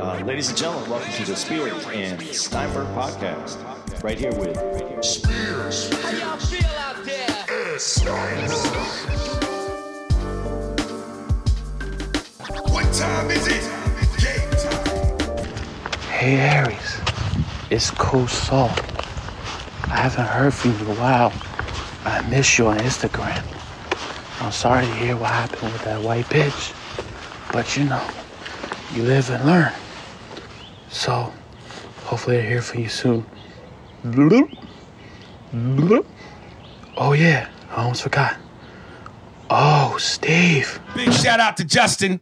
Ladies and gentlemen, welcome to the Spears and Steinberg podcast. Right here with Spears. How y'all feel out there? Steinberg. What time is it? Game time. Hey Aries, it's Cool Soul. I haven't heard from you in a while. I miss you on Instagram. I'm sorry to hear what happened with that white bitch, but you know, you live and learn. So, hopefully I hear from you soon. Bloop. Bloop. Oh yeah, I almost forgot. Oh, Steve. Big shout out to Justin,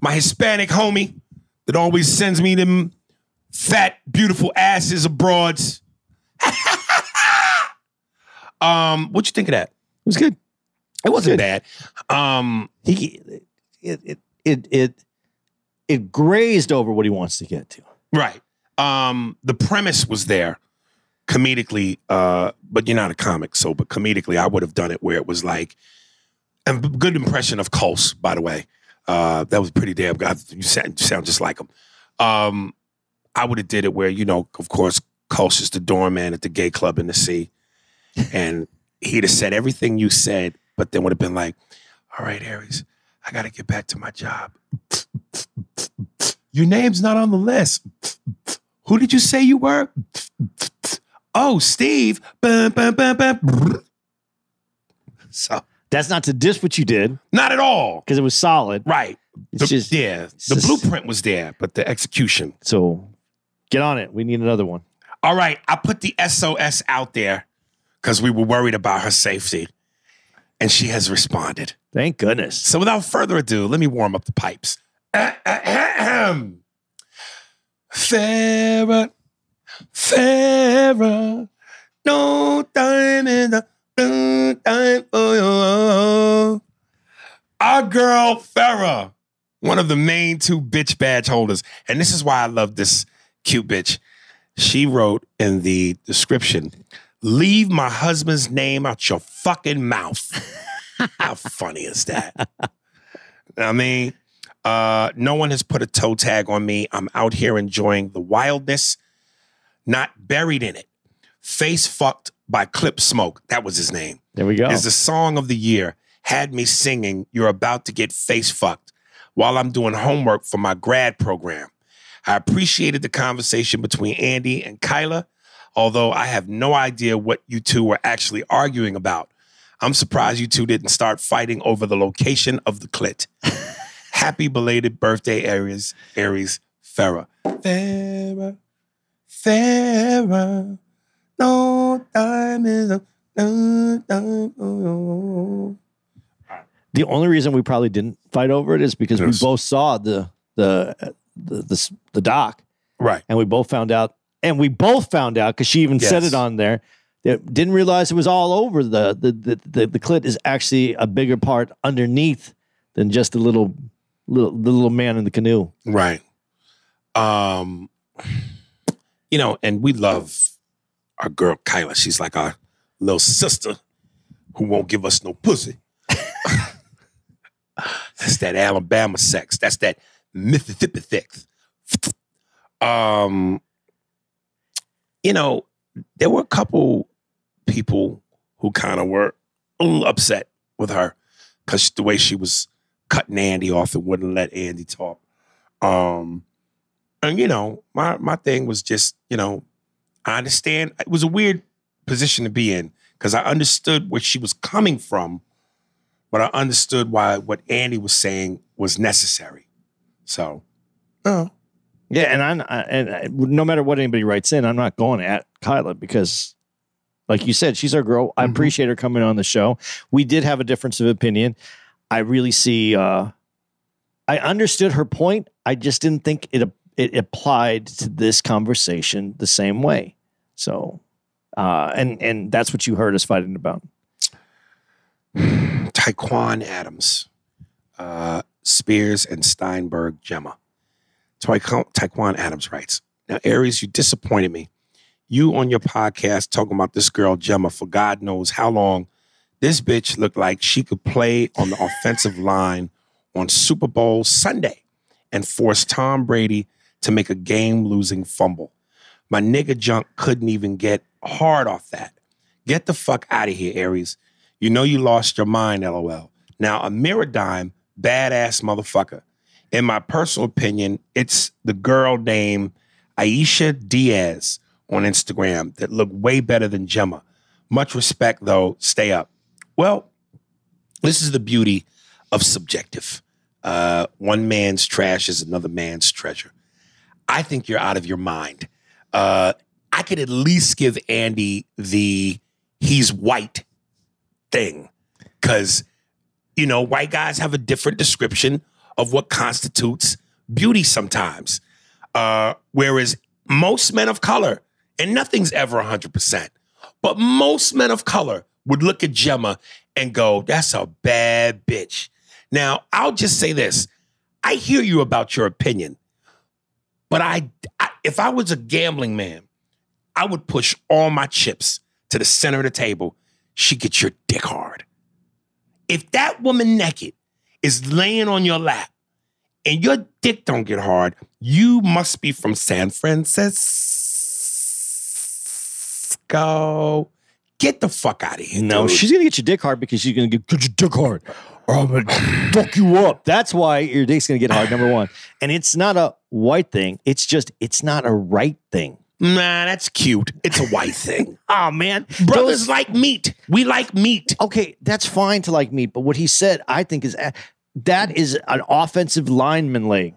my Hispanic homie that always sends me them fat, beautiful asses of broads. What'd you think of that? It was good. It wasn't bad. It grazed over what he wants to get to. Right. The premise was there comedically, but you're not a comic, so but comedically I would have done it where it was like a good impression of Coles, by the way. That was pretty damn good. You sound just like him. I would have did it where, you know, of course, Coles is the doorman at the gay club in the sea. And he'd have said everything you said, but then would have been like, all right, Aries, I got to get back to my job. Your name's not on the list. Who did you say you were? Oh, Steve. So that's not to diss what you did. Not at all. Because it was solid. Right. The blueprint was there, but the execution. So get on it. We need another one. All right. I put the SOS out there because we were worried about her safety. And she has responded. Thank goodness. So without further ado, let me warm up the pipes. Farrah, no time in the no time for you. Our girl Farrah, one of the main two bitch badge holders. And this is why I love this cute bitch. She wrote in the description, leave my husband's name out your fucking mouth. How funny is that? I mean, no one has put a toe tag on me. I'm out here enjoying the wildness, not buried in it. Face Fucked by Clip Smoke. That was his name. There we go. Is the song of the year. Had me singing, you're about to get face fucked while I'm doing homework for my grad program. I appreciated the conversation between Andy and Kyla, although I have no idea what you two were actually arguing about. I'm surprised you two didn't start fighting over the location of the clit. Happy belated birthday, Aries Farrah. Farrah, no time is a no time for you. The only reason we probably didn't fight over it is because we both saw the doc. Right. And we both found out. And we both found out, because she even said it on there, that didn't realize it was all over. The clit is actually a bigger part underneath than just the little man in the canoe. Right. You know, and we love our girl Kyla. She's like our little sister who won't give us no pussy. That's that Alabama sex. That's that Mississippi sex. You know, there were a couple people who kind of were a little upset with her because the way she was cutting Andy off and wouldn't let Andy talk. And, you know, my thing was just, you know, I understand. It was a weird position to be in because I understood where she was coming from, but I understood why what Andy was saying was necessary. So, oh. Yeah, and no matter what anybody writes in, I'm not going at Kyla because, like you said, she's our girl. I appreciate her coming on the show. We did have a difference of opinion. I really see. I understood her point. I just didn't think it applied to this conversation the same way. So, and that's what you heard us fighting about. Taekwon Adams, Spears and Steinberg Gemma. Taekwon Adams writes, now, Aries, you disappointed me. You on your podcast talking about this girl Gemma for God knows how long. This bitch looked like she could play on the offensive line on Super Bowl Sunday and force Tom Brady to make a game-losing fumble. My nigga junk couldn't even get hard off that. Get the fuck out of here, Aries. You know you lost your mind, LOL. Now, a Miradime, badass motherfucker. In my personal opinion, it's the girl named Aisha Diaz on Instagram that looked way better than Gemma. Much respect, though. Stay up. Well, this is the beauty of subjective. One man's trash is another man's treasure. I think you're out of your mind. I could at least give Andy the he's white thing. Because, you know, white guys have a different description of what constitutes beauty sometimes. Whereas most men of color, and nothing's ever 100%, but most men of color would look at Gemma and go, that's a bad bitch. Now, I'll just say this. I hear you about your opinion, but if I was a gambling man, I would push all my chips to the center of the table. She gets your dick hard. If that woman naked is laying on your lap and your dick don't get hard, you must be from San Francisco. Get the fuck out of here. No, dude. she's going to get your dick hard because she's going to get your dick hard or I'm going to fuck you up. That's why your dick's going to get hard, number one. And it's not a white thing. It's just, it's not a right thing. Nah, that's cute. It's a white thing. Oh, man. Brothers like meat. We like meat. Okay, that's fine to like meat. But what he said, I think, is that is an offensive lineman leg.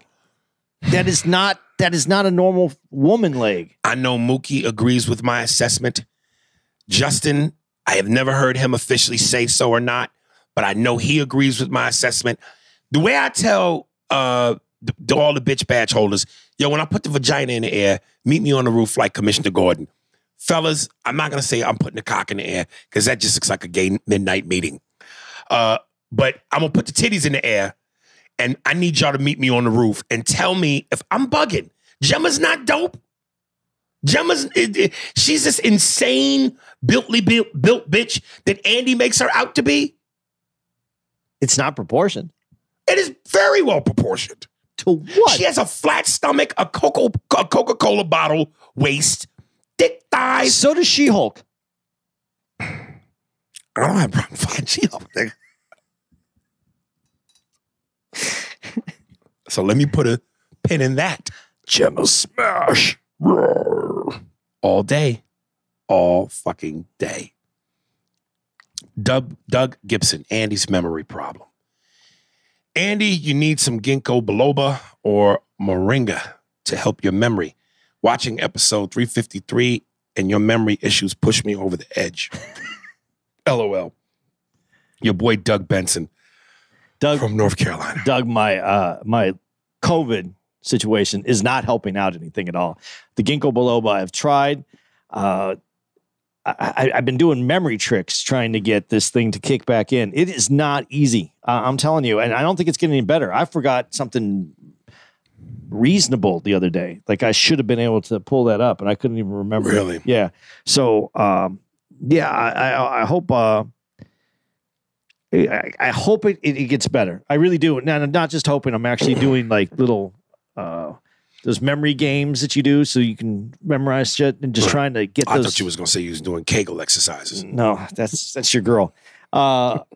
That is not a normal woman leg. I know Mookie agrees with my assessment. Justin, I have never heard him officially say so or not, but I know he agrees with my assessment. The way I tell all the bitch badge holders, yo, when I put the vagina in the air, meet me on the roof like Commissioner Gordon. Fellas, I'm not going to say I'm putting the cock in the air because that just looks like a gay midnight meeting. But I'm going to put the titties in the air and I need y'all to meet me on the roof and tell me if I'm bugging. Gemma's not dope. She's this insane, built bitch that Andy makes her out to be. It's not proportioned. It is very well proportioned. To what? She has a flat stomach, a Coca-Cola bottle waist, thick thighs. So does She-Hulk. I don't have a problem fucking She-Hulk. So let me put a pin in that. Gemma smash. All day. All fucking day. Doug Gibson, Andy's memory problem. Andy, you need some ginkgo biloba or moringa to help your memory. Watching episode 353 and your memory issues push me over the edge. LOL. Your boy Doug Benson from North Carolina. Doug, my COVID situation is not helping out anything at all. The ginkgo biloba I've tried. I've been doing memory tricks trying to get this thing to kick back in. It is not easy. I'm telling you. And I don't think it's getting any better. I forgot something reasonable the other day. Like I should have been able to pull that up and I couldn't even remember. Really? Yeah. So, I hope, I hope it gets better. I really do. Now, I'm not just hoping. I'm actually doing like little, those memory games that you do so you can memorize shit and just trying to get those. I thought you was going to say you was doing Kegel exercises. No, that's your girl. But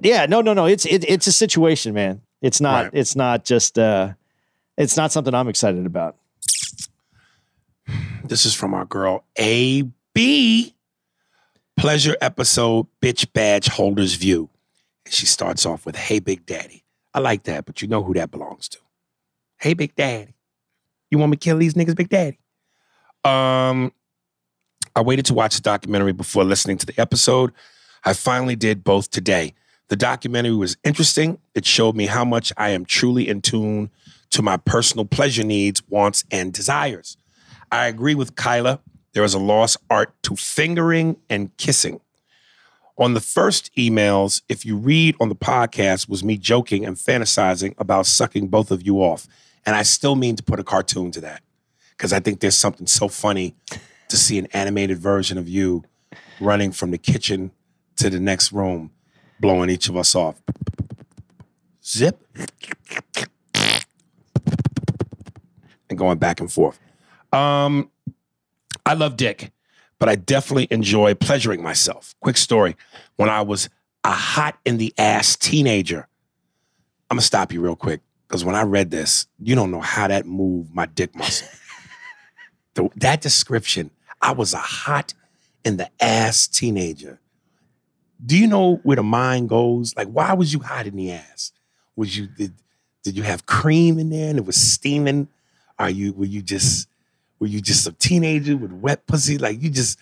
yeah, no. It's a situation, man. It's not, right. It's not just, it's not something I'm excited about. This is from our girl, AB. Pleasure episode, bitch badge holder's view. And she starts off with, hey, Big Daddy. I like that, but you know who that belongs to. Hey, Big Daddy. You want me to kill these niggas, Big Daddy? I waited to watch the documentary before listening to the episode. I finally did both today. The documentary was interesting. It showed me how much I am truly in tune to my personal pleasure needs, wants, and desires. I agree with Kyla. There is a lost art to fingering and kissing. On the first emails, if you read on the podcast, was me joking and fantasizing about sucking both of you off. And I still mean to put a cartoon to that because I think there's something so funny to see an animated version of you running from the kitchen to the next room, blowing each of us off. Zip. and going back and forth. I love dick, but I definitely enjoy pleasuring myself. Quick story. When I was a hot in the ass teenager, I'm going to stop you real quick because when I read this, you don't know how that moved my dick muscle. That description, I was a hot in the ass teenager. Do you know where the mind goes? Like, why was you hot in the ass? Did you have cream in there and it was steaming? Were you just a teenager with wet pussy? Like you just,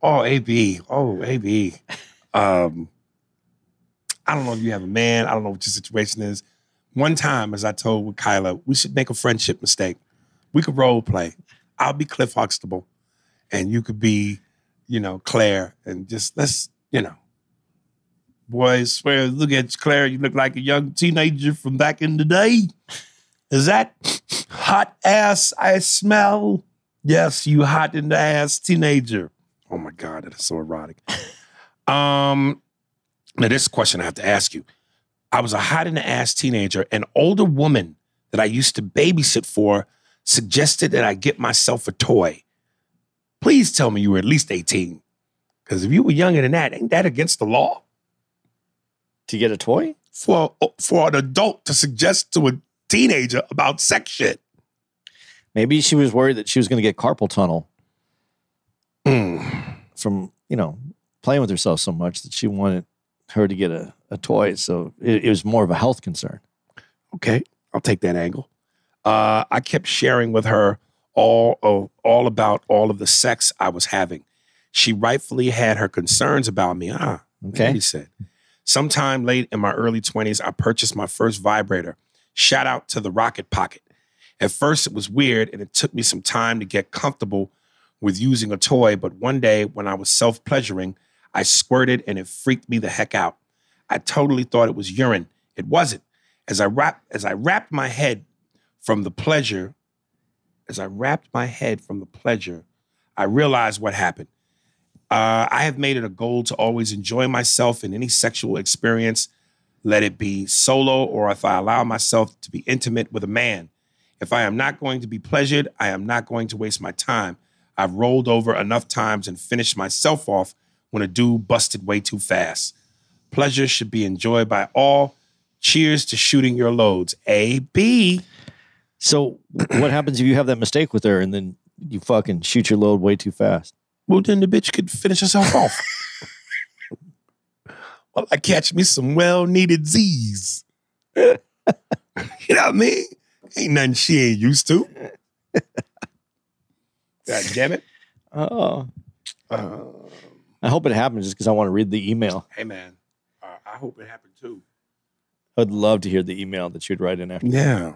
AB. I don't know if you have a man. I don't know what your situation is. One time, as I told with Kyla, we should make a friendship mistake. We could role play. I'll be Cliff Huxtable and you could be, Claire, and just let's, boys swear, look at Claire, you look like a young teenager from back in the day. Is that hot ass I smell? Yes, you hot in the ass teenager. Oh my God, that is so erotic. Now this question I have to ask you. I was a hot in the ass teenager. An older woman that I used to babysit for suggested that I get myself a toy. Please tell me you were at least 18. Because if you were younger than that, ain't that against the law? To get a toy? For an adult to suggest to a teenager about sex shit. Maybe she was worried that she was going to get carpal tunnel from, playing with herself so much that she wanted her to get a toy. So it was more of a health concern. Okay, I'll take that angle. I kept sharing with her all about all of the sex I was having. She rightfully had her concerns about me. Okay. He said. Sometime late in my early 20s, I purchased my first vibrator. Shout out to the Rocket Pocket. At first, it was weird, and it took me some time to get comfortable with using a toy. But one day, when I was self-pleasuring, I squirted, and it freaked me the heck out. I totally thought it was urine. It wasn't. As I wrapped my head from the pleasure, I realized what happened. I have made it a goal to always enjoy myself in any sexual experience, let it be solo or if I allow myself to be intimate with a man. If I am not going to be pleasured, I am not going to waste my time. I've rolled over enough times and finished myself off when a dude busted way too fast. Pleasure should be enjoyed by all. Cheers to shooting your loads. A.B. So what happens if you have that mistake with her and then you fucking shoot your load way too fast? Well, then the bitch could finish herself off. Well, I catch me some well-needed Z's. You know what I mean? Ain't nothing she ain't used to. God damn it. Oh. I hope it happens just because I want to read the email. Hey, man. I hope it happened, too. I'd love to hear the email that you'd write in after. Yeah.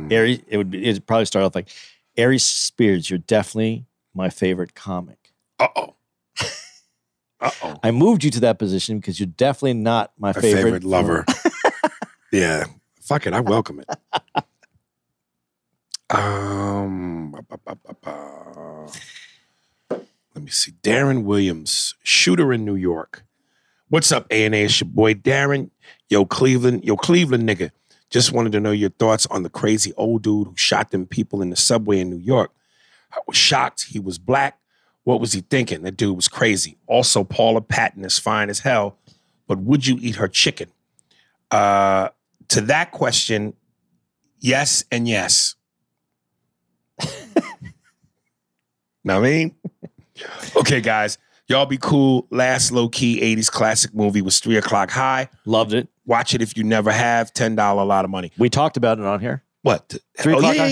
Aries, it'd probably start off like, Aries Spears, you're definitely my favorite comic. Uh-oh. I moved you to that position because you're definitely not my favorite lover. Yeah. Fuck it. I welcome it. Let me see. Darren Williams, shooter in New York. What's up, A&A? It's your boy Darren. Yo, Cleveland nigga. Just wanted to know your thoughts on the crazy old dude who shot them people in the subway in New York. I was shocked. He was black. What was he thinking? That dude was crazy. Also, Paula Patton is fine as hell, but would you eat her chicken? To that question, yes and yes. Know what I mean? Okay, guys. Y'all be cool. Last low-key 80s classic movie was 3 O'Clock High. Loved it. Watch it if you never have. $10, a lot of money. We talked about it on here. What? 3 O'Clock High?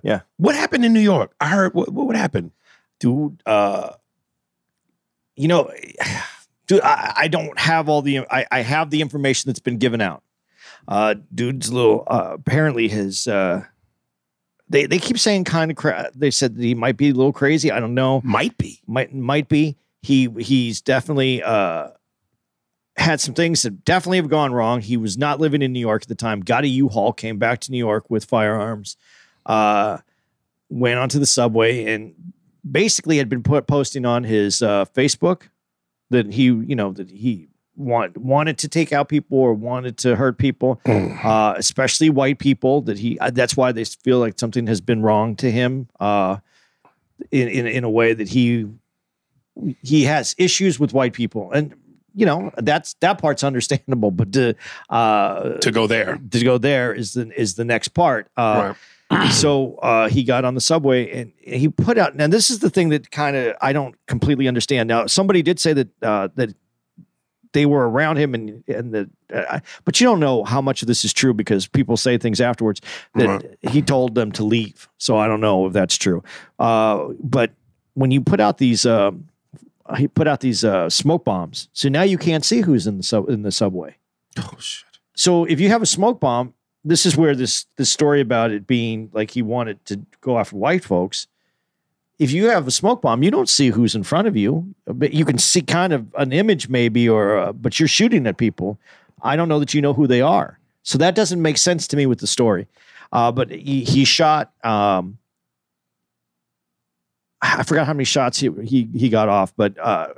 Yeah. What happened in New York? I heard, what happened? Dude, I don't have all the, I have the information that's been given out. Dude's little, apparently his, they keep saying kind of, they said that he might be a little crazy. I don't know. Might be. Might be. He's definitely, had some things that definitely have gone wrong. He was not living in New York at the time, got a U-Haul, came back to New York with firearms, went onto the subway and basically had been posting on his Facebook that he wanted to take out people or wanted to hurt people, especially white people. That's why they feel like something has been wrong to him in a way that he has issues with white people. And that part's understandable, but to go there is the next part. Right. So he got on the subway and he put out. Now this is the thing that kind of I don't completely understand. Now somebody did say that they were around him but you don't know how much of this is true because people say things afterwards that he told them to leave. So I don't know if that's true. But when you put out these. He put out these smoke bombs, so now you can't see who's in the subway. Oh shit! So if you have a smoke bomb, this is where this story about it being like he wanted to go after white folks. If you have a smoke bomb, you don't see who's in front of you, but you can see kind of an image maybe, but you're shooting at people. I don't know that you know who they are, so that doesn't make sense to me with the story. But he shot. I forgot how many shots he got off, but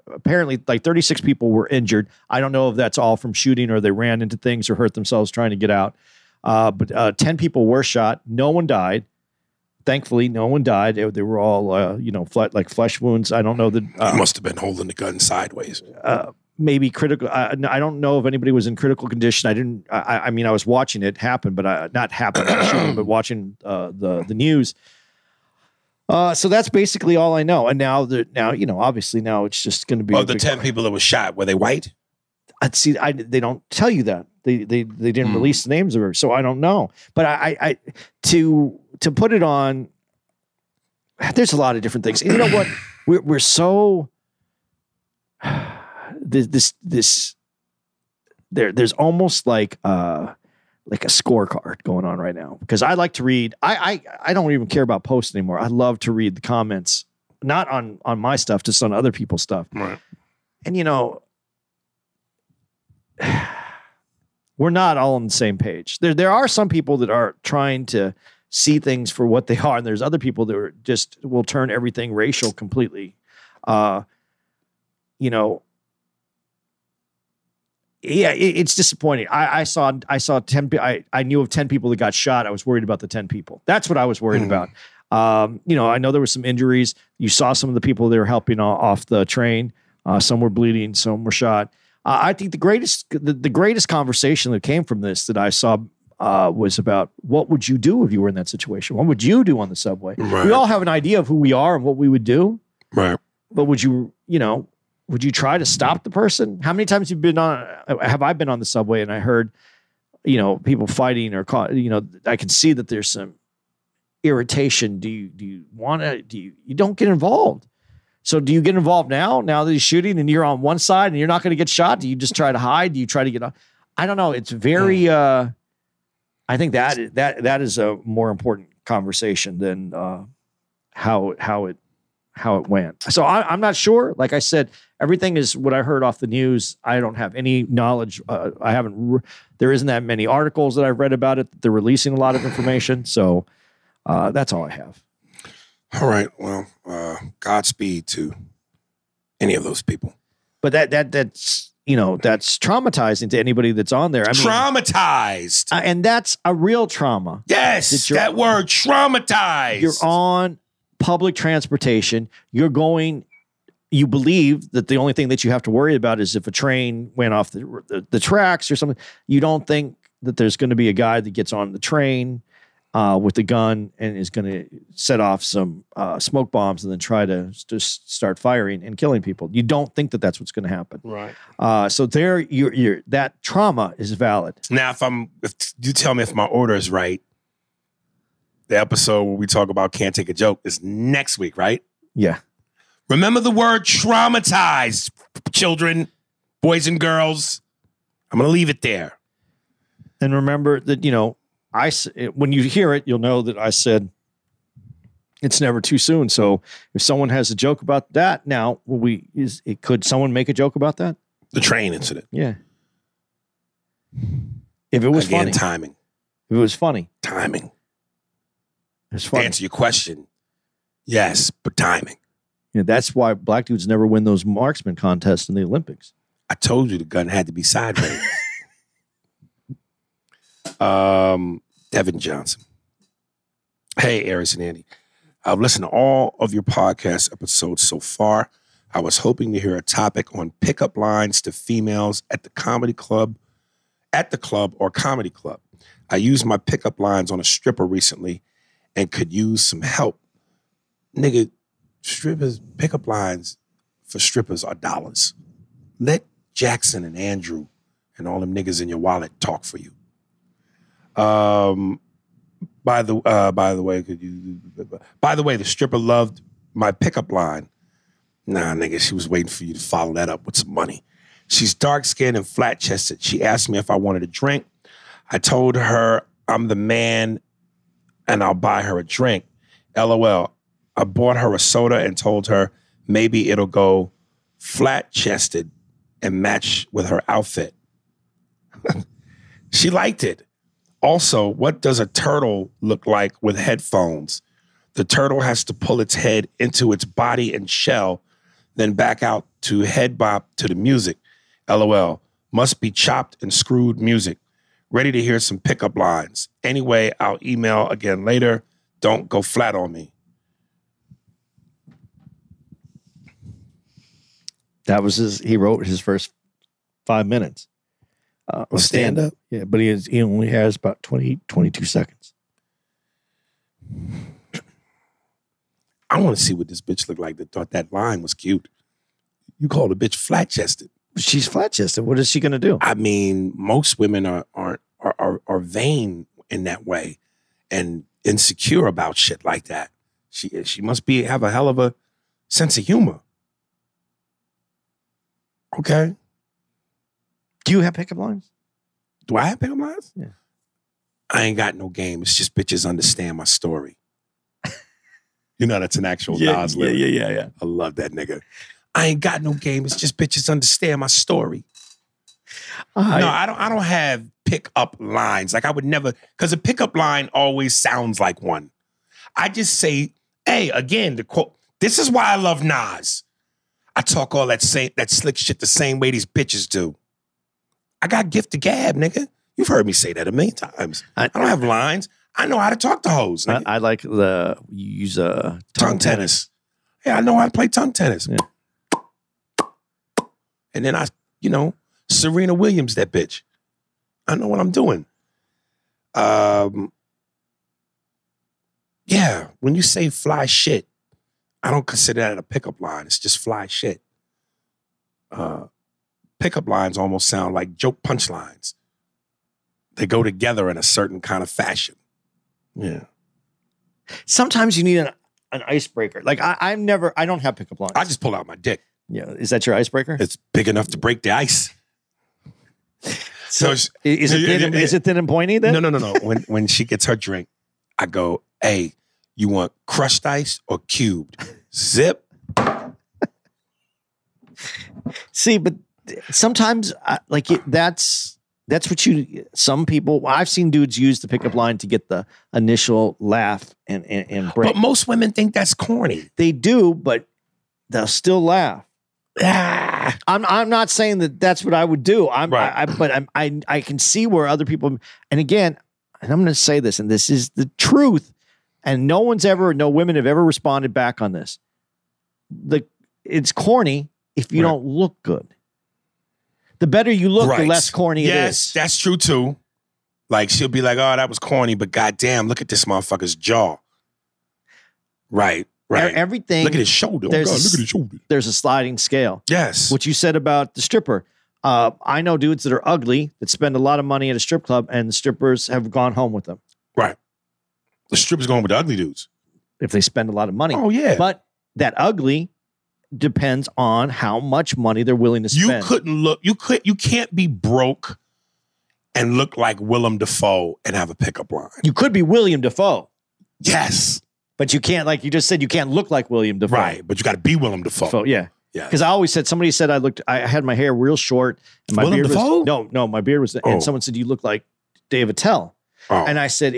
apparently like 36 people were injured. I don't know if that's all from shooting or they ran into things or hurt themselves trying to get out. But 10 people were shot. No one died. Thankfully, no one died. They were all, like flesh wounds. I don't know that. He must have been holding the gun sideways. Maybe critical. I don't know if anybody was in critical condition. I mean, I was watching it happen, but not happen, shooting, but watching the news. So that's basically all I know. And now, obviously now it's just going to be. Oh, the 10 people that were shot, were they white? They don't tell you that. They didn't release the names of her, so I don't know. But I to put it on, there's a lot of different things. And you know what? We're so there's almost like a scorecard going on right now because I like to read. I don't even care about posts anymore. I love to read the comments, not on my stuff, just on other people's stuff. Right. And we're not all on the same page. There are some people that are trying to see things for what they are, and there's other people that will turn everything racial completely. Yeah, it's disappointing. I saw 10. I knew of 10 people that got shot. I was worried about the 10 people. That's what I was worried about. I know there were some injuries. You saw some of the people that were helping off the train. Some were bleeding. Some were shot. I think the greatest conversation that came from this that I saw was about what would you do if you were in that situation? What would you do on the subway? Right. We all have an idea of who we are and what we would do. Right. But would you try to stop the person? How many times have I been on the subway and I heard, people fighting or I can see that there's some irritation. Do you want to, you don't get involved. So do you get involved now that he's shooting and you're on one side and you're not going to get shot? Do you just try to hide? Do you try to get off? I don't know. It's very, I think that is a more important conversation than how it went. So I'm not sure. Like I said, everything is what I heard off the news. I don't have any knowledge. There isn't that many articles that I've read about it. They're releasing a lot of information. So that's all I have. All right. Well, Godspeed to any of those people. But that's traumatizing to anybody that's on there. I mean, traumatized. And that's a real trauma. Yes, that word, traumatized. You're on public transportation. You believe that the only thing that you have to worry about is if a train went off the tracks or something. You don't think that there's going to be a guy that gets on the train with a gun and is going to set off some smoke bombs and then try to just start firing and killing people. You don't think that that's what's going to happen. Right. So there, that trauma is valid. Now, if you tell me if my order is right, the episode where we talk about Can't Take a Joke is next week, right? Yeah. Remember the word traumatized, children, boys and girls. I'm going to leave it there. And remember that, when you hear it, you'll know that I said it's never too soon. So if someone has a joke about that now, could someone make a joke about that? The train incident. Yeah. If it was funny. Timing. If it was funny. Timing. It's funny. To answer your question, yes, but timing. That's why black dudes never win those marksman contests in the Olympics. I told you the gun had to be sideways. Devin Johnson. Hey, Aris and Andy. I've listened to all of your podcast episodes so far. I was hoping to hear a topic on pickup lines to females at the club or comedy club. I used my pickup lines on a stripper recently and could use some help. Nigga, pickup lines for strippers are dollars. Let Jackson and Andrew and all them niggas in your wallet talk for you. By the way, the stripper loved my pickup line. Nah, nigga, she was waiting for you to follow that up with some money. She's dark-skinned and flat-chested. She asked me if I wanted a drink. I told her I'm the man and I'll buy her a drink. LOL. I bought her a soda and told her maybe it'll go flat-chested and match with her outfit. She liked it. Also, what does a turtle look like with headphones? The turtle has to pull its head into its body and shell, then back out to head bop to the music. LOL. Must be chopped and screwed music. Ready to hear some pickup lines. Anyway, I'll email again later. Don't go flat on me. That was he wrote his first 5 minutes. Stand up? Yeah, but he only has about 22 seconds. I want to see what this bitch looked like that thought that line was cute. You called a bitch flat-chested. She's flat-chested. What is she going to do? I mean, most women are vain in that way and insecure about shit like that. She must have a hell of a sense of humor. Okay. Do you have pickup lines? Do I have pickup lines? Yeah. I ain't got no game. It's just bitches understand my story. You know that's an actual Nas lyric. Yeah. I love that nigga. I ain't got no game. It's just bitches understand my story. No, I don't have pickup lines. Like I would never, because a pickup line always sounds like one. I just say, hey, again, the quote. This is why I love Nas. I talk all that slick shit the same way these bitches do. I got gift to gab, nigga. You've heard me say that a million times. I don't have lines. I know how to talk to hoes. I like you use tongue tennis. Yeah, I know how to play tongue tennis. Yeah. And then Serena Williams, that bitch. I know what I'm doing. Yeah, when you say fly shit, I don't consider that a pickup line. It's just fly shit. Pickup lines almost sound like joke punchlines. They go together in a certain kind of fashion. Yeah. Sometimes you need an icebreaker. Like I don't have pickup lines. I just pull out my dick. Yeah. Is that your icebreaker? It's big enough to break the ice. So is it thin and pointy then? No. When she gets her drink, I go, hey, you want crushed ice or cubed? Zip. See, but sometimes that's what some people, I've seen dudes use the pickup line to get the initial laugh and break. But most women think that's corny. They do, but they'll still laugh. Ah. I'm not saying that that's what I would do. Right. But I can see where other people, and again, and I'm going to say this, and this is the truth, and no women have ever responded back on this. It's corny if you don't look good. The better you look, the less corny it is. Yes, that's true too. Like she'll be like, oh, that was corny, but goddamn, look at this motherfucker's jaw. Right. Everything. Look at his shoulder. Oh God, look at his shoulder. There's a sliding scale. Yes. What you said about the stripper. I know dudes that are ugly that spend a lot of money at a strip club and the strippers have gone home with them. Right. The strippers going with the ugly dudes. If they spend a lot of money. Oh, yeah. But that ugly depends on how much money they're willing to spend. You can't be broke and look like Willem Dafoe and have a pickup line. You could be William Dafoe. Yes. But you can't, like you just said, you can't look like William Dafoe. Right, but you got to be Willem Dafoe. Yeah. Because I always said, somebody said I had my hair real short. And my Willem beard Dafoe? was, no, my beard was, and someone said, you look like Dave Attell. Oh. And I said,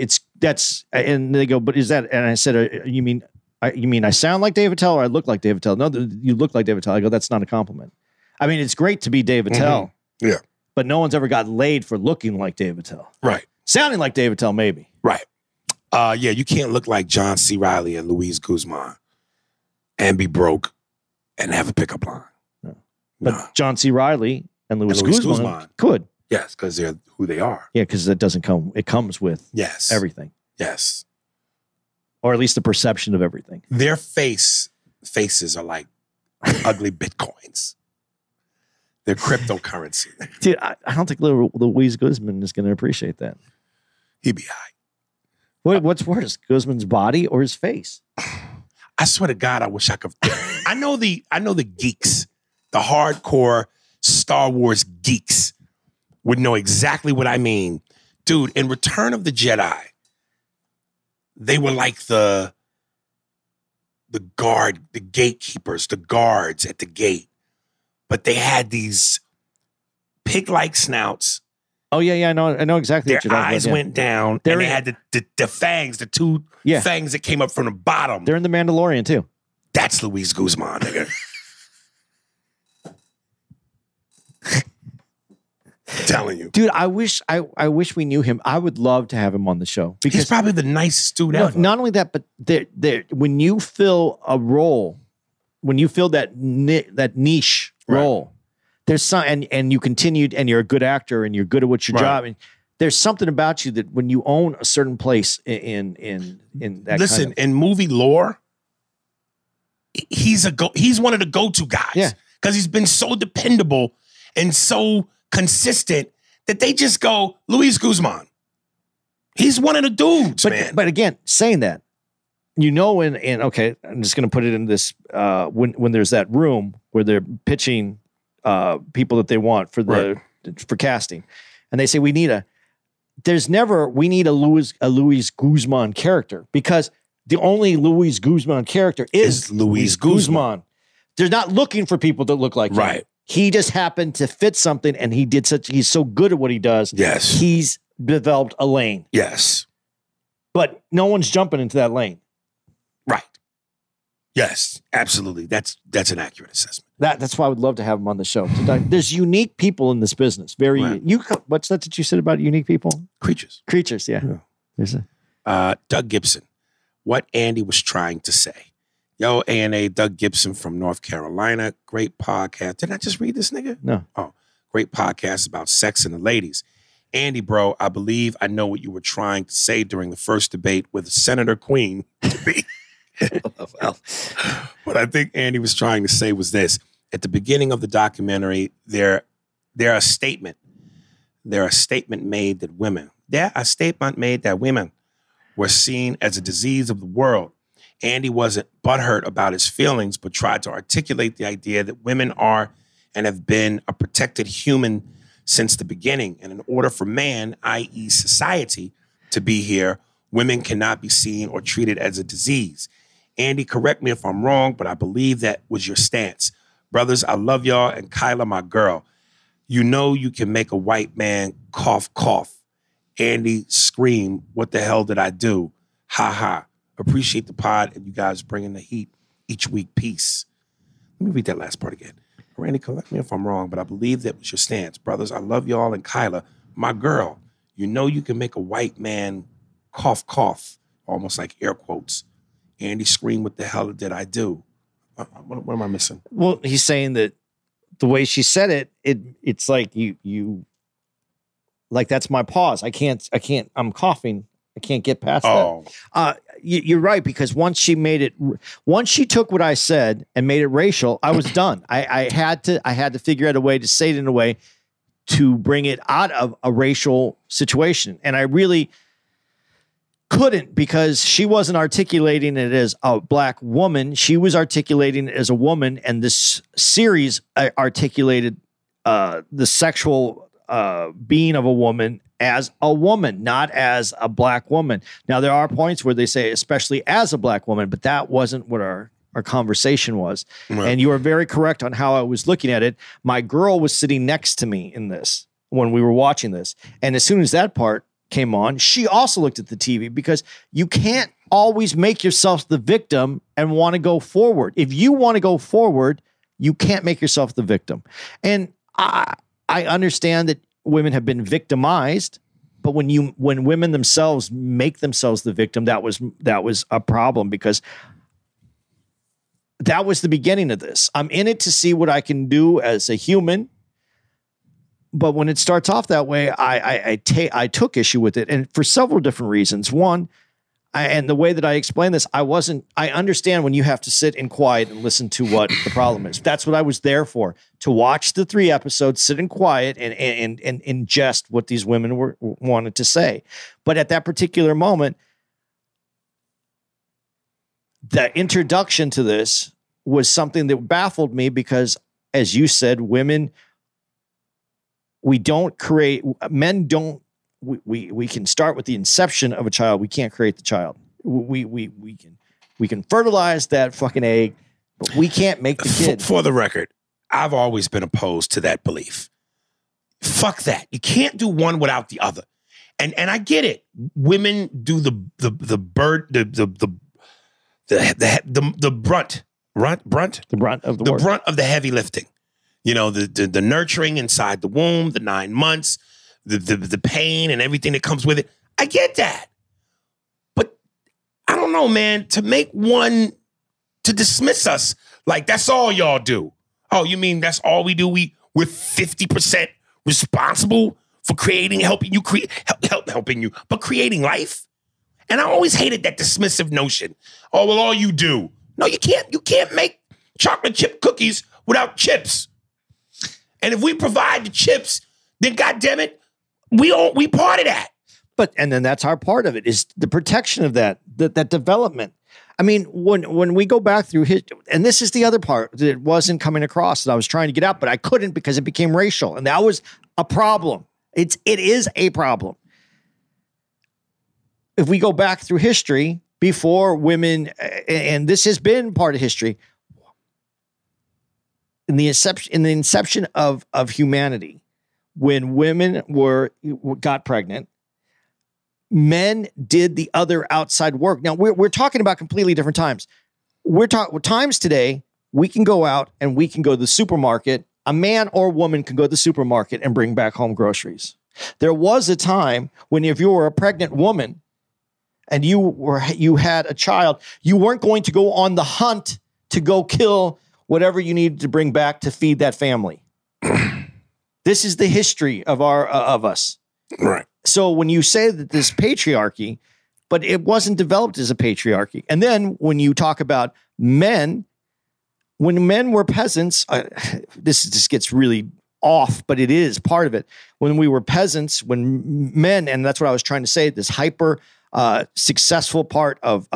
and they go, but is that, and I said, you mean I sound like Dave Attell or I look like Dave Attell? No, you look like Dave Attell. I go, that's not a compliment. I mean, it's great to be Dave Attell. Yeah. But no one's ever got laid for looking like Dave Attell. Right. Sounding like Dave Attell, maybe. Right. Yeah, you can't look like John C. Reilly and Luis Guzman and be broke and have a pickup line. No. But John C. Reilly and Luis Guzman could. Yes, because they're who they are. Yeah, because it doesn't come. It comes with everything. Yes. Or at least the perception of everything. Their faces are like ugly Bitcoins. They're cryptocurrency. Dude, I don't think Luis Guzman is going to appreciate that. He'd be high. What's worse, Guzman's body or his face? I swear to God, I wish I could. I know the geeks, the hardcore Star Wars geeks would know exactly what I mean. Dude, in Return of the Jedi, they were like the gatekeepers, the guards at the gate. But they had these pig-like snouts. Oh, yeah, I know exactly Their what you're talking eyes about, went down, and they had the fangs, the two fangs that came up from the bottom. They're in The Mandalorian, too. That's Luis Guzman, nigga. I'm telling you. Dude, I wish we knew him. I would love to have him on the show. Because he's probably the nicest dude ever. Not only that, but when you fill a role, when you fill that niche role, there's some, and you continued, and you're a good actor, and you're good at what your job, and there's something about you that when you own a certain place in that. Listen, in movie lore, he's one of the go-to guys. Yeah, because he's been so dependable and so consistent that they just go, Luis Guzman. He's one of the dudes, man. But again, saying that, okay, I'm just going to put it in this, when there's that room where they're pitching people that they want for casting, and they say we need a Luis Guzman character, because the only Luis Guzman character is Luis Guzman. They're not looking for people that look like him. He just happened to fit something, and he's so good at what he does. Yes. He's developed a lane. Yes. But no one's jumping into that lane. Right. Yes, absolutely. That's an accurate assessment. That's why I would love to have him on the show. There's unique people in this business. What's that you said about unique people? Creatures, yeah. There's Doug Gibson. What Andy was trying to say. Yo, A&A, Doug Gibson from North Carolina. Great podcast. Did I just read this nigga? No. Oh, great podcast about sex and the ladies. Andy, bro, I believe I know what you were trying to say during the first debate with Senator Queen. Well, what I think Andy was trying to say was this. At the beginning of the documentary, there a statement made that women were seen as a disease of the world. Andy wasn't butthurt about his feelings, but tried to articulate the idea that women are and have been a protected human since the beginning. And in order for man, i.e. society, to be here, women cannot be seen or treated as a disease. Andy, correct me if I'm wrong, but I believe that was your stance. Brothers, I love y'all, and Kyla, my girl. You know you can make a white man cough, cough. Andy, scream, what the hell did I do? Ha ha. Appreciate the pod and you guys bringing the heat each week. Peace. Let me read that last part again. Randy, correct me if I'm wrong, but I believe that was your stance. Brothers, I love y'all, and Kyla, my girl. You know you can make a white man cough, cough, almost like air quotes. Andy, scream, what the hell did I do? What am I missing? Well, he's saying that the way she said it's like you like, that's my pause. I can't, I'm coughing. I can't get past that. You're right, because once she took what I said and made it racial, I was done. I had to figure out a way to say it in a way to bring it out of a racial situation. And I really couldn't, because she wasn't articulating it as a black woman. She was articulating it as a woman. And this series articulated the sexual being of a woman as a woman, not as a black woman. Now, there are points where they say, especially as a black woman, but that wasn't what our conversation was. Right. And you are very correct on how I was looking at it. My girl was sitting next to me in this when we were watching this. And as soon as that part came on, she also looked at the TV, because you can't always make yourself the victim and want to go forward. If you want to go forward, You can't make yourself the victim. And I understand that women have been victimized, but when women themselves make themselves the victim, that was a problem, because that was the beginning of this. I'm in it to see what I can do as a human. But when it starts off that way, I took issue with it, and for several different reasons. One, and the way that I explain this, I understand when you have to sit in quiet and listen to what the problem is. That's what I was there for, to watch the 3 episodes, sit in quiet and ingest what these women wanted to say. But at that particular moment, the introduction to this was something that baffled me, because, as you said, women, we can start with the inception of a child. We can't create the child. We can fertilize that fucking egg, but we can't make the kid. For the record, I've always been opposed to that belief. Fuck that. You can't do one without the other. And I get it. Women do the brunt of the heavy lifting. You know, the nurturing inside the womb, the 9 months, the pain and everything that comes with it. I get that. But I don't know, man, to dismiss us like that's all y'all do. Oh, you mean that's all we do? We're 50% responsible for helping you, but creating life? And I always hated that dismissive notion. Oh, well, all you do. No, you can't make chocolate chip cookies without chips. And if we provide the chips, then goddammit, we part of that. And then that's our part of it, is the protection of that development. I mean, when we go back through history, and this is the other part that wasn't coming across that I was trying to get out, but I couldn't because it became racial, and that was a problem. It is a problem. If we go back through history, before women, and this has been part of history, in the inception of humanity, when women got pregnant, men did the other outside work. Now we're talking about completely different times. Times today, we can go out and we can go to the supermarket. A man or woman can go to the supermarket and bring back home groceries. There was a time when, if you were a pregnant woman and you had a child, you weren't going to go on the hunt to go kill whatever you needed to bring back to feed that family. This is the history of us. Right. So when you say that this patriarchy, but it wasn't developed as a patriarchy. And then when you talk about men, when men were peasants, this just gets really off, but it is part of it. When we were peasants, when men, and that's what I was trying to say, this hyper successful part of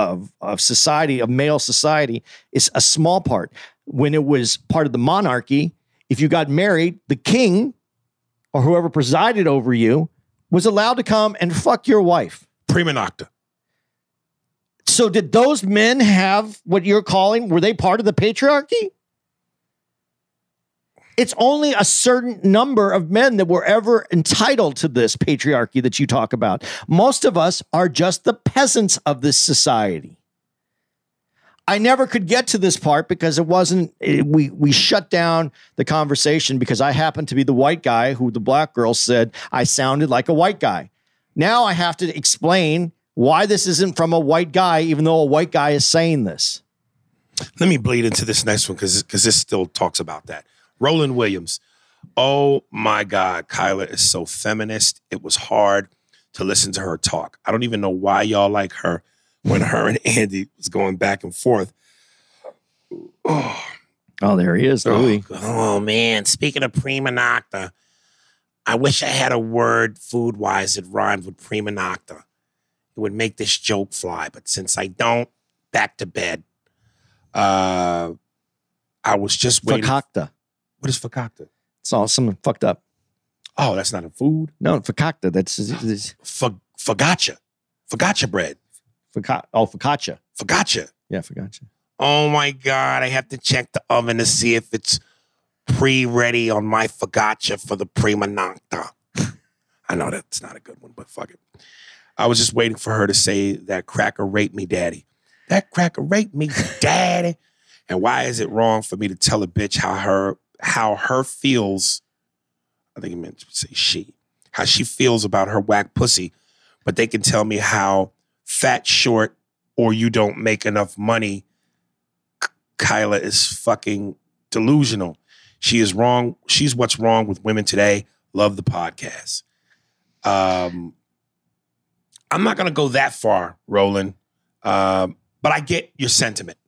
society, of male society, is a small part. When it was part of the monarchy, if you got married, the king or whoever presided over you was allowed to come and fuck your wife. Prima nocta. So did those men have what you're calling, were they part of the patriarchy? It's only a certain number of men that were ever entitled to this patriarchy that you talk about. Most of us are just the peasants of this society. I never could get to this part because we shut down the conversation because I happened to be the white guy who the black girl said I sounded like a white guy. Now I have to explain why this isn't from a white guy, even though a white guy is saying this. Let me bleed into this next one because this still talks about that. Roland Williams. Oh my God, Kyla is so feminist. It was hard to listen to her talk. I don't even know why y'all like her when her and Andy was going back and forth. Oh, there he is, Louis. Oh man, speaking of prima nocta, I wish I had a word food-wise that rhymed with prima nocta. It would make this joke fly, but since I don't, back to bed. I was just waiting. Fakakta. What is fakakta? It's all something fucked up. Oh, that's not a food? No, fakakta. That's focaccia. Focaccia bread. Focaccia. Focaccia. Yeah, focaccia. Oh my God, I have to check the oven to see if it's pre-ready on my focaccia for the prima nocta. I know that's not a good one, but fuck it. I was just waiting for her to say that cracker raped me, daddy. That cracker raped me, daddy. And why is it wrong for me to tell a bitch how her feels? I think he meant to say she. How she feels about her whack pussy, but they can tell me how fat, short, or you don't make enough money. Kyla is fucking delusional. She is wrong. She's what's wrong with women today. Love the podcast. I'm not gonna go that far, Roland, but I get your sentiment.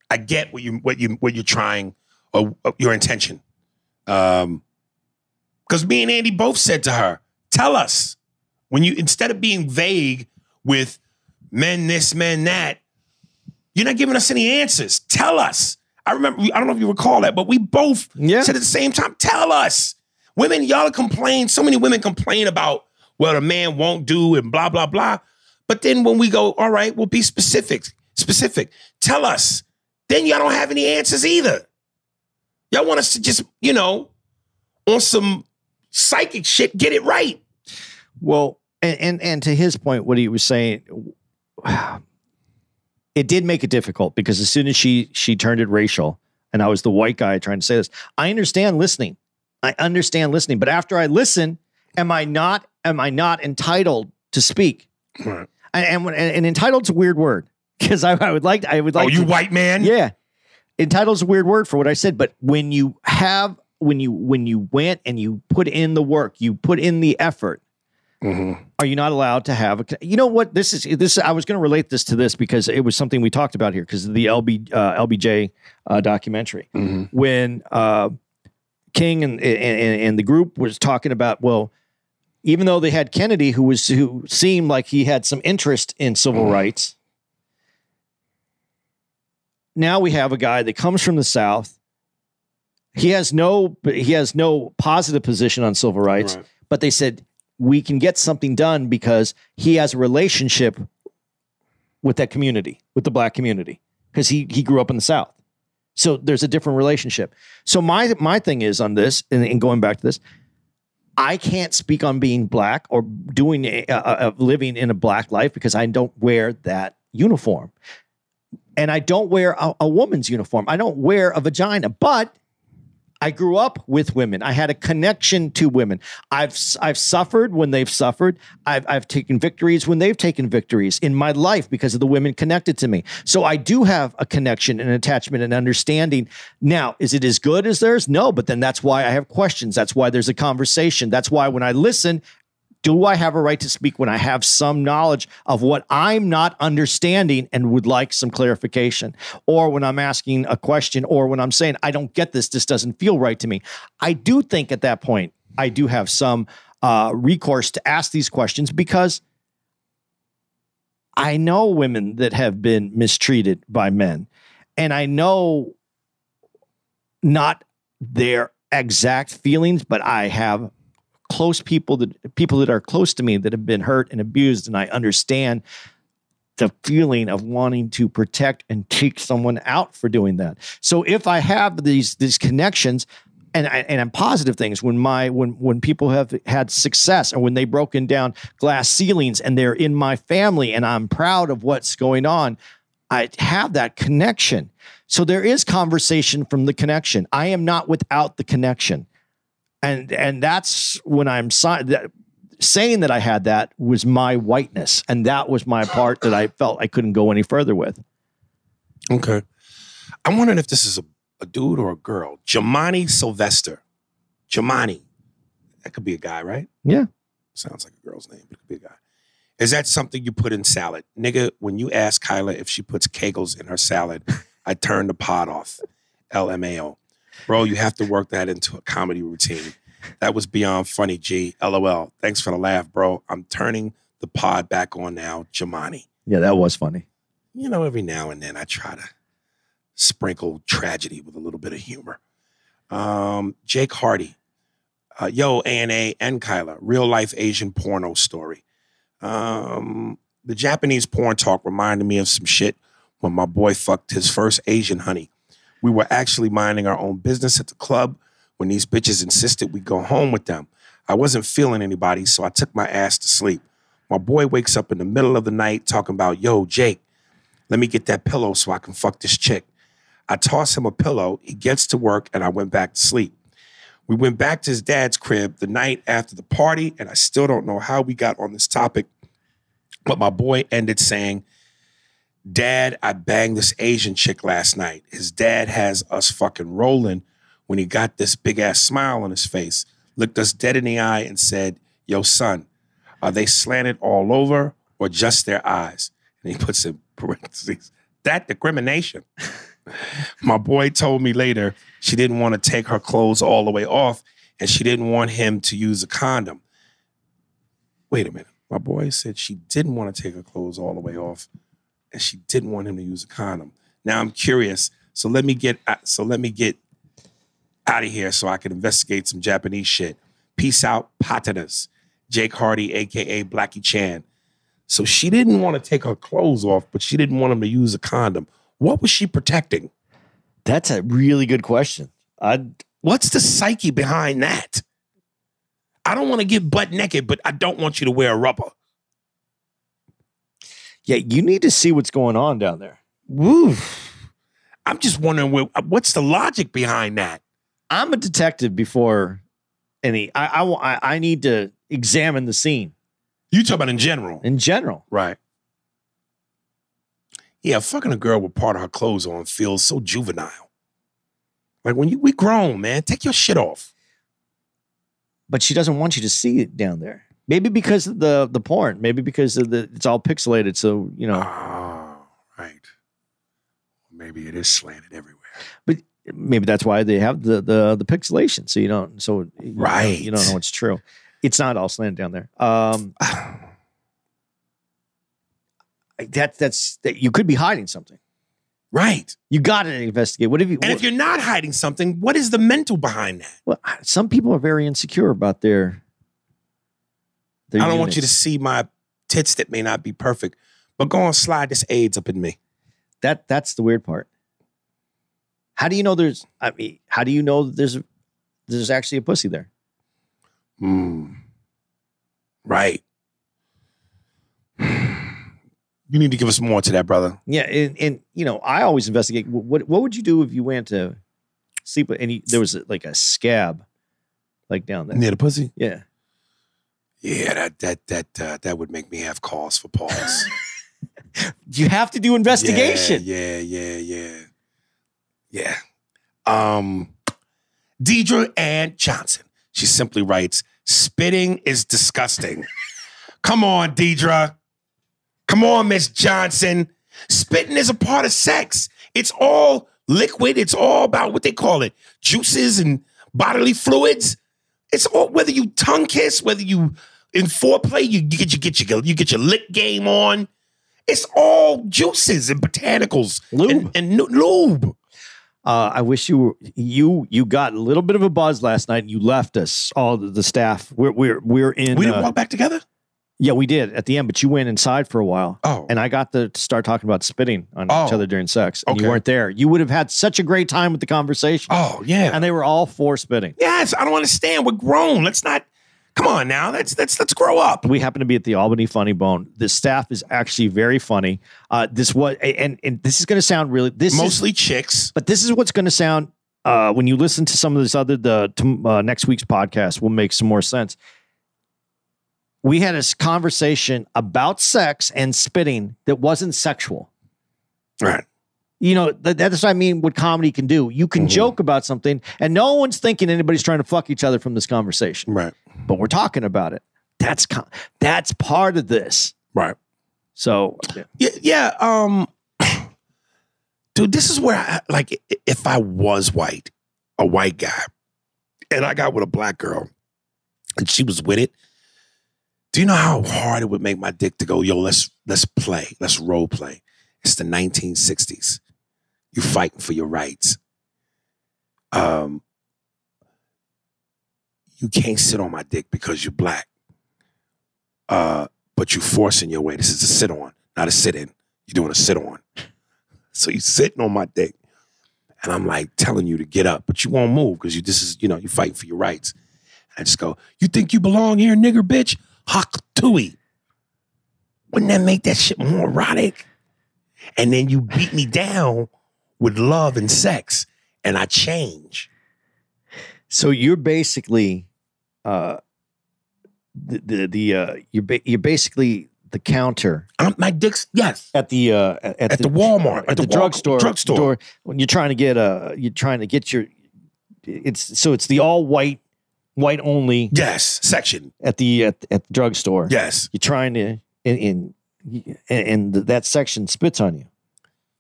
I get what you're trying, or your intention. Because me and Andy both said to her, tell us, when you, instead of being vague with men this, men that, you're not giving us any answers. Tell us. I remember, I don't know if you recall that, but we both said at the same time, tell us. Women, y'all complain, so many women complain about what a man won't do and blah, blah, blah. But then when we go, all right, we'll be specific. Tell us. Then y'all don't have any answers either. Y'all want us to just, on some psychic shit, get it right. Well, and to his point, what he was saying, it did make it difficult because as soon as she turned it racial, and I was the white guy trying to say this, I understand listening, but after I listen, am I not entitled to speak? Right. And entitled is a weird word because I would like. Oh, you white man? Yeah, entitled is a weird word for what I said. But when you went and you put in the work, you put in the effort. Mm-hmm. Are you not allowed to have you know what this is? I was going to relate this to this because it was something we talked about here because of the LBJ documentary when King and the group was talking about, well, even though they had Kennedy who seemed like he had some interest in civil rights, now we have a guy that comes from the South. He has no positive position on civil rights, right. But they said we can get something done because he has a relationship with that community, with the black community, because he grew up in the South. So there's a different relationship. So my thing is on this, and going back to this, I can't speak on being black or doing living in a black life because I don't wear that uniform. And I don't wear a woman's uniform. I don't wear a vagina, but I grew up with women. I had a connection to women. I've suffered when they've suffered. I've taken victories when they've taken victories in my life because of the women connected to me. So I do have a connection and attachment and understanding. Now, is it as good as theirs? No, but then that's why I have questions. That's why there's a conversation. That's why when I listen, do I have a right to speak when I have some knowledge of what I'm not understanding and would like some clarification? Or when I'm asking a question, or when I'm saying, I don't get this doesn't feel right to me. I do think at that point, I do have some recourse to ask these questions because I know women that have been mistreated by men. And I know not their exact feelings, but I have close people that are close to me that have been hurt and abused, and I understand the feeling of wanting to protect and take someone out for doing that. So if I have these connections and positive things, when people have had success or when they've broken down glass ceilings and they're in my family and I'm proud of what's going on, I have that connection. So there is conversation from the connection. I am not without the connection. And that's when I'm saying that I had that was my whiteness. And that was my part that I felt I couldn't go any further with. Okay. I'm wondering if this is a dude or a girl. Jamani Sylvester. Jamani. That could be a guy, right? Yeah. Sounds like a girl's name, but it could be a guy. Is that something you put in salad? Nigga, when you ask Kyla if she puts Kegels in her salad, I turn the pot off. LMAO. Bro, you have to work that into a comedy routine. That was beyond funny, G. LOL. Thanks for the laugh, bro. I'm turning the pod back on now, Jamani. Yeah, that was funny. Every now and then I try to sprinkle tragedy with a little bit of humor. Jake Hardy. Yo, ANA and Kyla. Real life Asian porno story. The Japanese porn talk reminded me of some shit when my boy fucked his first Asian honey. We were actually minding our own business at the club when these bitches insisted we go home with them. I wasn't feeling anybody, so I took my ass to sleep. My boy wakes up in the middle of the night talking about, yo, Jake, let me get that pillow so I can fuck this chick. I toss him a pillow. He gets to work, and I went back to sleep. We went back to his dad's crib the night after the party, and I still don't know how we got on this topic, but my boy ended saying, Dad, I banged this Asian chick last night. His dad has us fucking rolling when he got this big-ass smile on his face, looked us dead in the eye and said, yo, son, are they slanted all over or just their eyes? And he puts in parentheses, that discrimination. My boy told me later she didn't want to take her clothes all the way off and she didn't want him to use a condom. Wait a minute. My boy said she didn't want to take her clothes all the way off and she didn't want him to use a condom. Now I'm curious. So let me get out of here so I can investigate some Japanese shit. Peace out, Patinas. Jake Hardy, a.k.a. Blackie Chan. So she didn't want to take her clothes off, but she didn't want him to use a condom. What was she protecting? That's a really good question. What's the psyche behind that? I don't want to get butt naked, but I don't want you to wear a rubber. Yeah, you need to see what's going on down there. Woo. I'm just wondering what's the logic behind that? I'm a detective before any. I need to examine the scene. You talk about in general. In general. Right. Yeah, fucking a girl with part of her clothes on feels so juvenile. Like we grown, man. Take your shit off. But she doesn't want you to see it down there. Maybe because of the porn. Maybe because of it's all pixelated. So, you know. Oh, right. Maybe it is slanted everywhere. But maybe that's why they have the pixelation. So you don't. So right. You don't know it's true. It's not all slanted down there. That's you could be hiding something. Right. You got to investigate. If you're not hiding something, what is the mental behind that? Well, some people are very insecure about their I don't units. want you to see my tits that may not be perfect, but go on, slide this AIDS up in me. That's the weird part. How do you know how do you know that there's actually a pussy there? Right. You need to give us more to that, brother. Yeah, and you know, I always investigate. What would you do if you went to sleep with there was like a scab, like down there near the pussy? Yeah, yeah. That would make me have cause for pause. You have to do investigation. Yeah. Deidre Ann Johnson. She simply writes, "Spitting is disgusting." Come on, Deidre. Come on, Miss Johnson. Spitting is a part of sex. It's all liquid. It's all about what they call it, juices and bodily fluids. It's all, whether you tongue kiss, whether you in foreplay, you get your lick game on. It's all juices and botanicals, lube and lube. I wish you got a little bit of a buzz last night and you left us, all the staff. We're in. We didn't walk back together? Yeah, we did at the end, but you went inside for a while. Oh. And I got to start talking about spitting on each other during sex. And okay. You weren't there. You would have had such a great time with the conversation. Oh, yeah. And they were all for spitting. Yes, I don't understand. We're grown. Let's not. Come on now. Let's grow up. We happen to be at the Albany Funny Bone. The staff is actually very funny. This was, and this is going to sound really, mostly chicks. But this is what's going to sound, when you listen to some of this next week's podcast will make some more sense. We had a conversation about sex and spitting that wasn't sexual. Right. You know, that's what I mean, what comedy can do. You can joke about something and no one's thinking anybody's trying to fuck each other from this conversation. Right. But we're talking about it. That's part of this. Right. So. Yeah. Dude, this is where if I was a white guy, and I got with a black girl and she was with it, do you know how hard it would make my dick to go, yo, let's play. Let's role play. It's the 1960s. You fighting for your rights. You can't sit on my dick because you're black. But you forcing your way. This is a sit on, not a sit in. You're doing a sit on. So you're sitting on my dick. And I'm like telling you to get up, but you won't move because you're fighting for your rights. I just go, you think you belong here, nigger bitch? Huck Tui. Wouldn't that make that shit more erotic? And then you beat me down with love and sex, and I change. So you're basically, you're basically the counter My dick's yes at the Walmart at the drugstore. Door, when you're trying to get your, it's the all white only section at the drugstore. Yes, you're trying to and that section spits on you.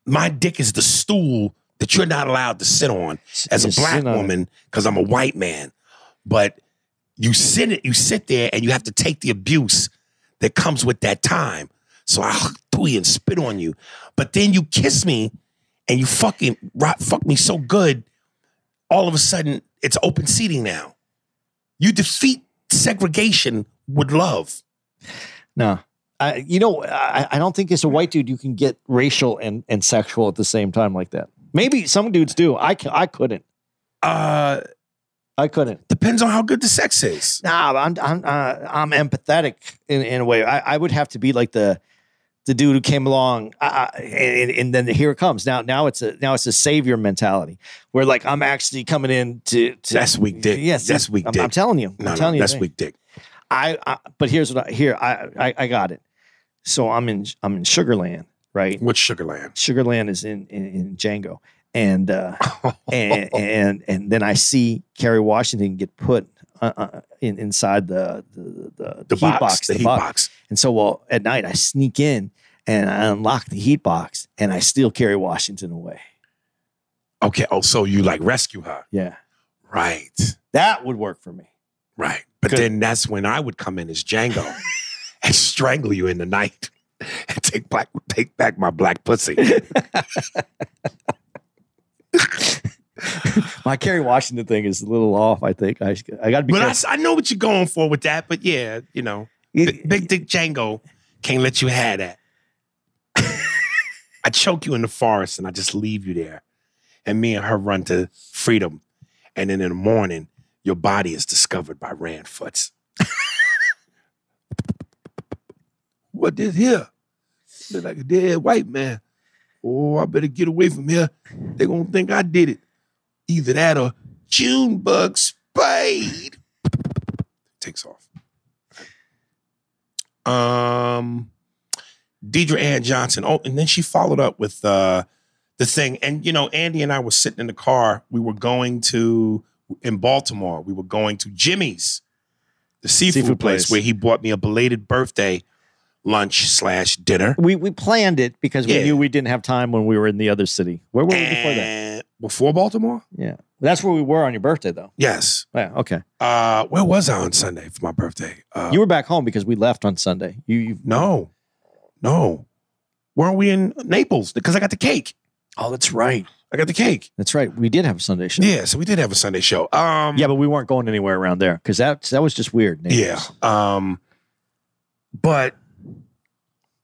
My dick is the stool that you're not allowed to sit on as a black woman because I'm a white man. But you sit there and you have to take the abuse that comes with that time. So I threw you and spit on you. But then you kiss me and you fuck me so good, all of a sudden it's open seating now. You defeat segregation with love. No. I don't think as a white dude you can get racial and sexual at the same time like that. Maybe some dudes do. I couldn't. I couldn't. Depends on how good the sex is. Nah, I'm empathetic in a way. I would have to be like the dude who came along, and then here it comes. Now it's a savior mentality where like I'm actually coming in to that's weak dick. Yes, that's weak dick. I'm telling you. That's weak dick. But here's what I got it. So I'm in Sugarland, right? What's Sugarland? Sugarland is in Django, and then I see Kerry Washington get put inside the heat box, the heat box. And so, at night I sneak in and I unlock the heat box and I steal Kerry Washington away. Okay. Oh, so you like rescue her? Yeah. Right. That would work for me. Right. But then that's when I would come in as Django and strangle you in the night and take back my black pussy. My Kerry Washington thing is a little off, I think. I got to be careful. I know what you're going for with that, but yeah, Big Dick Django can't let you have that. I choke you in the forest and I just leave you there. And me and her run to freedom. And then in the morning, your body is discovered by Randfoots. What this here? Look like a dead white man. Oh, I better get away from here. They're going to think I did it. Either that or Junebug Spade. Takes off. Deidre Ann Johnson. Oh, and then she followed up with the thing. And, Andy and I were sitting in the car. We were going in Baltimore, we were going to Jimmy's, the seafood place where he bought me a belated birthday lunch/dinner. We planned it because we knew we didn't have time when we were in the other city. Where were we before that? Before Baltimore? Yeah. That's where we were on your birthday, though. Yes. Yeah, okay. Where was I on Sunday for my birthday? You were back home because we left on Sunday. No. Weren't we in Naples? Because I got the cake. Oh, that's right. I got the cake. That's right. We did have a Sunday show. Yeah, so we did have a Sunday show. Yeah, but we weren't going anywhere around there because that was just weird. Naples. Yeah. But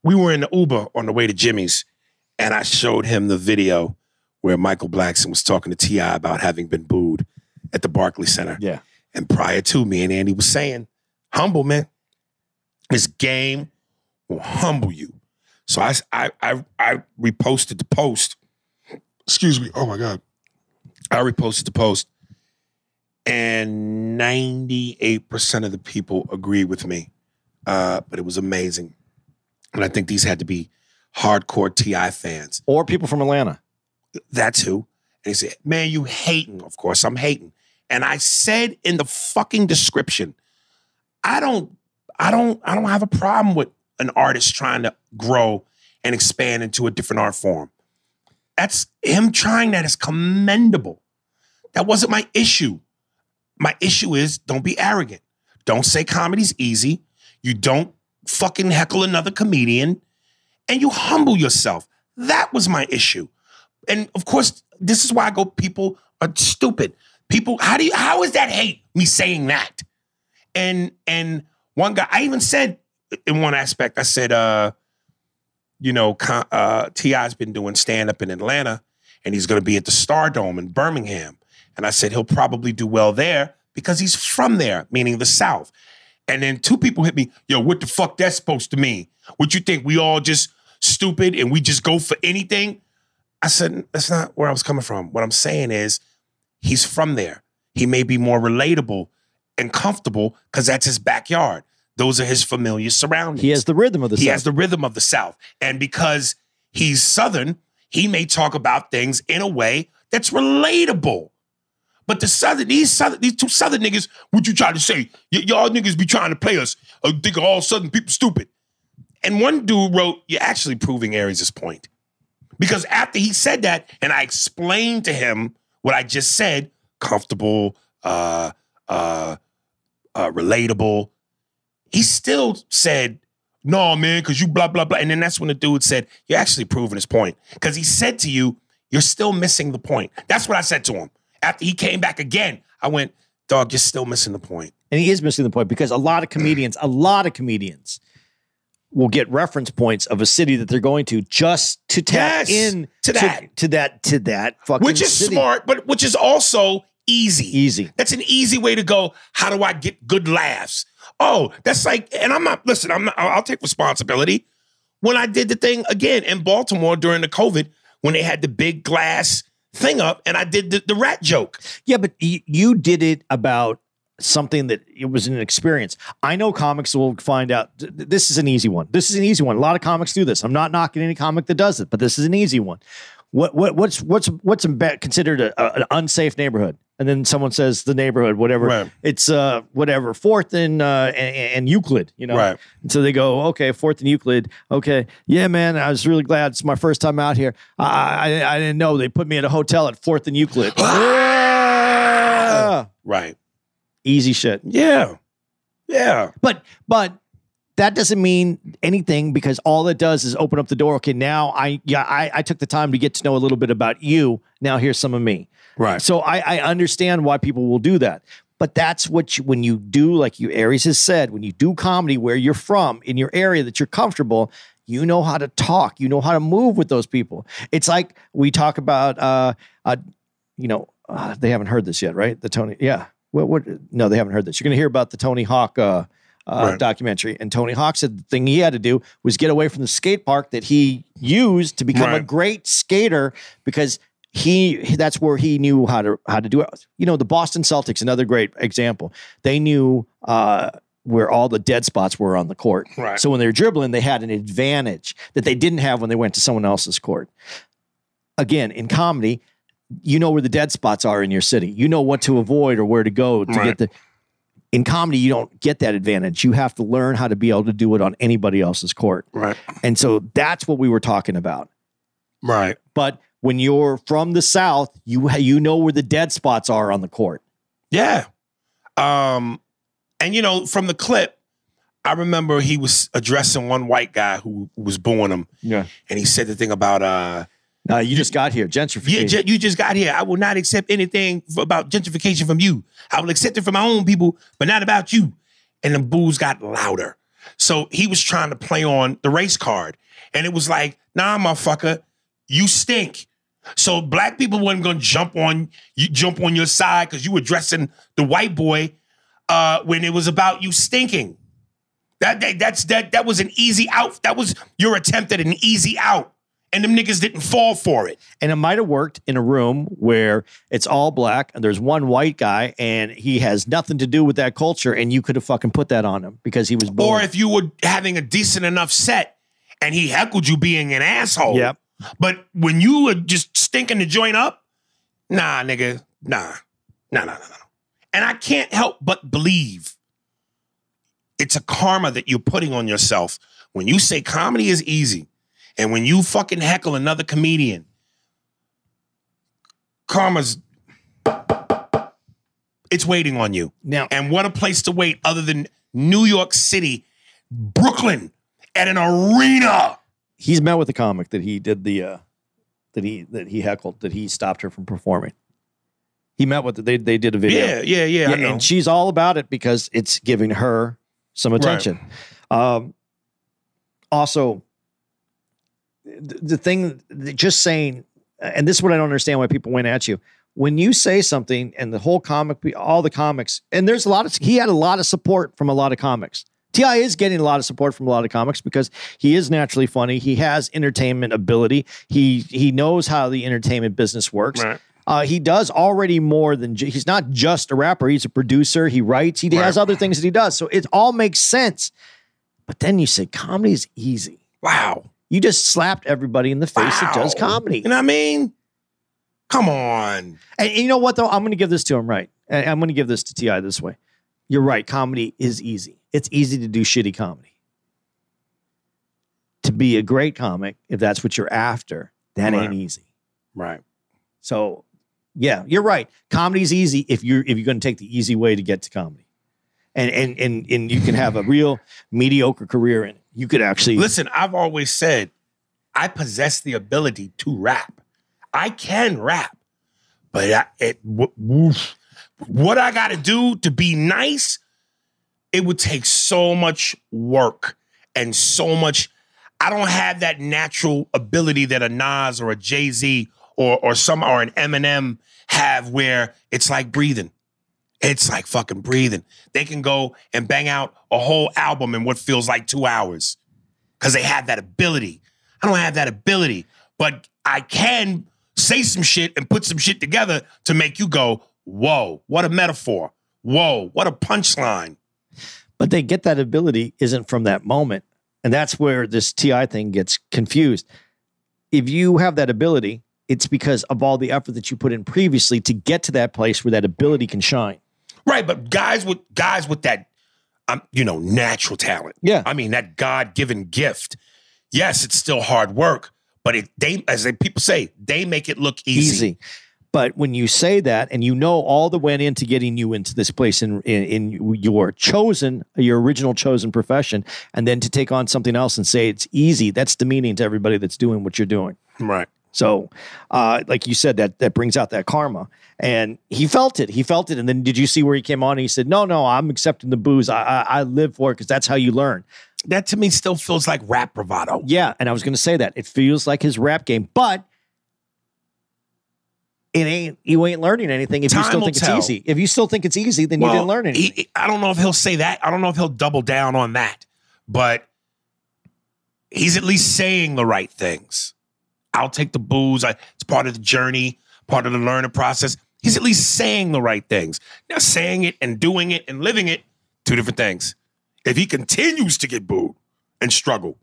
we were in the Uber on the way to Jimmy's, and I showed him the video where Michael Blackson was talking to T.I. about having been booed at the Barclays Center. Yeah. And prior to, me and Andy was saying, humble, man. This game will humble you. So I reposted the post. Excuse me. Oh, my God. I reposted the post, and 98% of the people agreed with me. But it was amazing. And I think these had to be hardcore T.I. fans. Or people from Atlanta. That too. And he said, man, you hating. Of course, I'm hating. And I said in the fucking description, I don't have a problem with an artist trying to grow and expand into a different art form. That's him trying that is commendable. That wasn't my issue. My issue is don't be arrogant. Don't say comedy's easy. You don't fucking heckle another comedian, and you humble yourself. That was my issue. And of course, this is why I go, people are stupid. People, how is that hate, me saying that? And one guy, I even said in one aspect, I said, T.I.'s been doing stand-up in Atlanta, and he's going to be at the Stardome in Birmingham. And I said, he'll probably do well there because he's from there, meaning the South. And then two people hit me, yo, what the fuck that's supposed to mean? What you think, we all just stupid and we just go for anything? I said, that's not where I was coming from. What I'm saying is he's from there. He may be more relatable and comfortable because that's his backyard. Those are his familiar surroundings. He has the rhythm of the South. He has the rhythm of the South. And because he's Southern, he may talk about things in a way that's relatable. But these two Southern niggas, what you trying to say? Y'all niggas be trying to play us. Think all Southern people stupid. And one dude wrote, you're actually proving Aries' point. Because after he said that, and I explained to him what I just said, comfortable, relatable, he still said, no, man, because you blah, blah, blah. And then that's when the dude said, you're actually proving his point. Because he said to you, you're still missing the point. That's what I said to him. After he came back again, I went, dog, you're still missing the point. And he is missing the point because a lot of comedians will get reference points of a city that they're going to just to tap in to that fucking which is city. Smart, but which is also easy. Easy. That's an easy way to go. How do I get good laughs? Oh, that's like, and I'll take responsibility. When I did the thing again in Baltimore during the COVID, when they had the big glass thing up and I did the rat joke. Yeah, but you did it about something that it was an experience. I know comics will find out this is an easy one. This is an easy one. A lot of comics do this. I'm not knocking any comic that does it, but this is an easy one. What's considered an unsafe neighborhood? And then someone says the neighborhood, whatever. Right. It's whatever, 4th and Euclid, you know. Right. And so they go, okay, 4th and Euclid. Okay, yeah, man, I was really glad. It's my first time out here. I didn't know they put me at a hotel at 4th and Euclid. Right. Easy shit. Yeah. But that doesn't mean anything because all it does is open up the door. Okay, now I took the time to get to know a little bit about you. Now here's some of me. Right. So I understand why people will do that. But that's what when you do, like Aries has said, when you do comedy where you're from, in your area that you're comfortable, you know how to talk. You know how to move with those people. It's like we talk about, they haven't heard this yet, right? The Tony, yeah. No, they haven't heard this. You're going to hear about the Tony Hawk documentary. And Tony Hawk said the thing he had to do was get away from the skate park that he used to become a great skater because that's where he knew how to do it. You know, the Boston Celtics, another great example. They knew where all the dead spots were on the court. Right. So when they were dribbling, they had an advantage that they didn't have when they went to someone else's court. Again, in comedy, you know where the dead spots are in your city. You know what to avoid or where to go to get the. In comedy, you don't get that advantage. You have to learn how to be able to do it on anybody else's court. Right. And so that's what we were talking about. Right. But when you're from the South, you know where the dead spots are on the court. Yeah. And from the clip, I remember he was addressing one white guy who was booing him. Yeah. And he said the thing about you just got here, gentrification. Yeah, you just got here. I will not accept anything about gentrification from you. I will accept it from my own people, but not about you. And the boos got louder. So he was trying to play on the race card. And it was like, nah, motherfucker, you stink. So black people weren't going to jump on your side because you were dressing the white boy when it was about you stinking. That was an easy out. That was your attempt at an easy out. And them niggas didn't fall for it. And it might have worked in a room where it's all black and there's one white guy and he has nothing to do with that culture and you could have fucking put that on him because he was born. Or if you were having a decent enough set and he heckled you being an asshole. Yep. But when you were just stinking the joint up, nah, nigga, nah. And I can't help but believe it's a karma that you're putting on yourself when you say comedy is easy. And when you fucking heckle another comedian, karma's, it's waiting on you. Now, and what a place to wait other than New York City, Brooklyn, at an arena. He's met with a comic that he did that he heckled, that he stopped her from performing. He met with they did a video. Yeah. I know. And she's all about it because it's giving her some attention. Right. Also, the thing, just saying, and this is what I don't understand why people went at you. When you say something and the whole comic, all the comics, and he had a lot of support from a lot of comics T.I. is getting a lot of support from a lot of comics because he is naturally funny. He has entertainment ability. He knows how the entertainment business works. Right. He does already more than he's not just a rapper. He's a producer. He writes. He has other things that he does. So it all makes sense. But then you say comedy is easy. Wow. You just slapped everybody in the face that does comedy. You know what I mean? Come on. And you know what, though? I'm going to give this to him right. And I'm going to give this to T.I. this way. You're right. Comedy is easy. It's easy to do shitty comedy. To be a great comic, if that's what you're after, that ain't easy. Right. So, yeah, you're right. Comedy's easy if you're going to take the easy way to get to comedy. And you can have a real mediocre career in it. You could actually... Listen, I've always said I possess the ability to rap. I can rap, but what I got to do to be nice, it would take so much work and so much. I don't have that natural ability that a Nas or a Jay-Z or an Eminem have where it's like breathing. It's like fucking breathing. They can go and bang out a whole album in what feels like 2 hours because they have that ability. I don't have that ability, but I can say some shit and put some shit together to make you go, whoa, what a metaphor. Whoa, what a punchline. But they get that ability isn't from that moment. And that's where this T.I. thing gets confused. If you have that ability, it's because of all the effort that you put in previously to get to that place where that ability can shine. Right, but guys with that, natural talent. Yeah. I mean, that God-given gift. Yes, it's still hard work, but people say, they make it look easy. But when you say that, and you know all that went into getting you into this place in your original chosen profession, and then to take on something else and say it's easy, that's demeaning to everybody that's doing what you're doing. Right. So, like you said, that brings out that karma. And he felt it. And then did you see where he came on and he said, no, I'm accepting the booze. I live for it because that's how you learn. That to me still feels like rap bravado. Yeah, and I was going to say that. It feels like his rap game, but you ain't learning anything if you still think it's easy. If you still think it's easy, then you didn't learn anything. I don't know if he'll say that. I don't know if he'll double down on that. But he's at least saying the right things. I'll take the booze. It's part of the journey, part of the learning process. He's at least saying the right things. Now, saying it and doing it and living it, two different things. If he continues to get booed and struggle,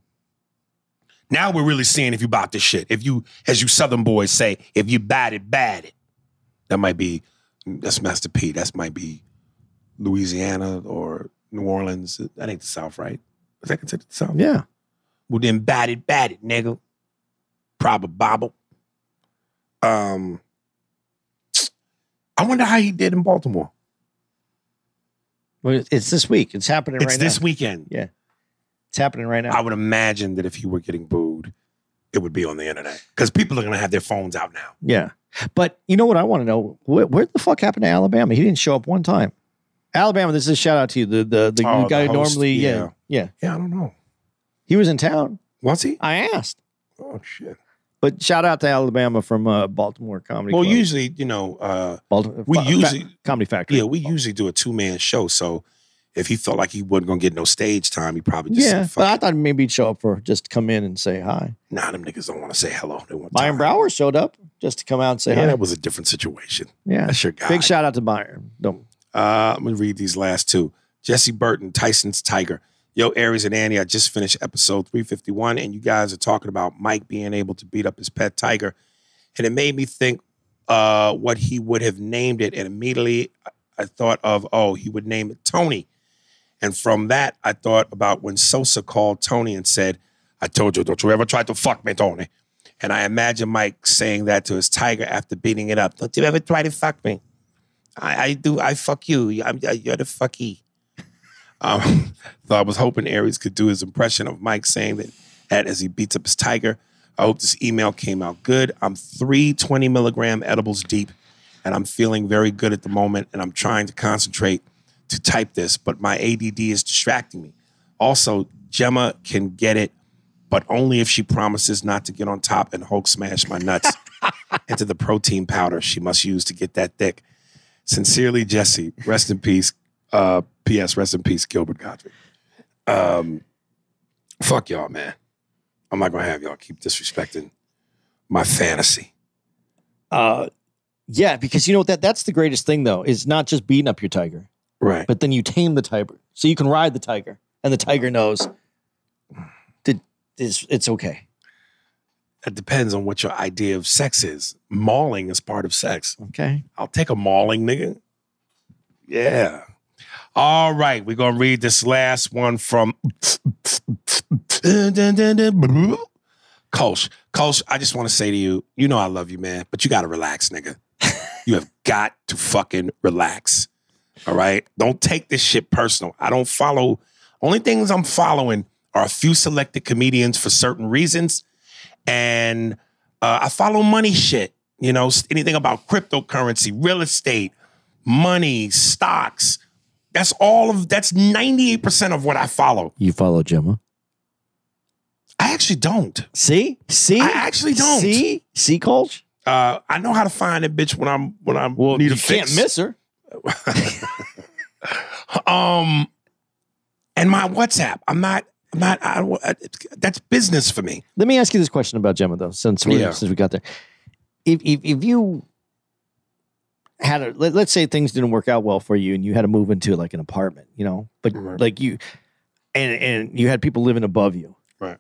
now we're really seeing if you bought this shit. If you, as you Southern boys say, if you bad it. That's Master P. That might be Louisiana or New Orleans. That ain't the South, right? Is that considered the South? Yeah. Well, then bad it, nigga. Probable. I wonder how he did in Baltimore. Well, it's this week. It's happening right now. It's this weekend. Yeah. It's happening right now. I would imagine that if he were getting booed, it would be on the internet. Because people are going to have their phones out now. Yeah. But you know what I want to know? Where the fuck happened to Alabama? He didn't show up one time. Alabama, this is a shout out to you. The guy who normally, yeah. Yeah, I don't know. He was in town. Was he? I asked. Oh, shit. But shout out to Alabama from Baltimore Comedy Club. Well, usually, Comedy Factory. Yeah, we usually do a 2-man show. So if he felt like he wasn't going to get no stage time, he probably just said, but I thought maybe he'd show up for just to come in and say hi. Nah, them niggas don't want to say hello. They want Byron Brower showed up just to come out and say hi. Yeah, that was a different situation. Yeah. That's your guy. Big shout out to Byron. I'm going to read these last two. Jesse Burton, Tyson's Tiger. Yo, Aries and Annie, I just finished episode 351, and you guys are talking about Mike being able to beat up his pet tiger. And it made me think what he would have named it. And immediately I thought of, he would name it Tony. And from that, I thought about when Sosa called Tony and said, I told you, don't you ever try to fuck me, Tony. And I imagine Mike saying that to his tiger after beating it up. Don't you ever try to fuck me. I do. I fuck you. You're the fucky. So I was hoping Aries could do his impression of Mike saying that as he beats up his tiger. I hope this email came out good. I'm 3 20-milligram edibles deep, and I'm feeling very good at the moment, and I'm trying to concentrate to type this, but my ADD is distracting me. Also, Gemma can get it, but only if she promises not to get on top and Hulk smash my nuts into the protein powder she must use to get that thick. Sincerely, Jesse. Rest in peace. P.S. Rest in peace, Gilbert Gottfried. Fuck y'all, man. I'm not gonna have y'all keep disrespecting my fantasy. Yeah, because you know what that's the greatest thing though, is not just beating up your tiger. Right. But then you tame the tiger. So you can ride the tiger. And the tiger knows that it's okay. It depends on what your idea of sex is. Mauling is part of sex. Okay. I'll take a mauling, nigga. Yeah. All right. We're going to read this last one from Kolsch. Kolsch, I just want to say to you, you know I love you, man, but you got to relax, nigga. You have got to fucking relax. All right? Don't take this shit personal. I don't follow. Only things I'm following are a few selected comedians for certain reasons. And I follow money shit, you know, anything about cryptocurrency, real estate, money, stocks. That's 98% of what I follow. You follow Gemma? I actually don't. See? I actually don't. See, Coach? I know how to find a bitch when I'm need a fix. You can't miss her. And my WhatsApp, that's business for me. Let me ask you this question about Gemma, though, since we got there. If you had let's say things didn't work out well for you and you had to move into like an apartment, you know, but like you, and you had people living above you. Right.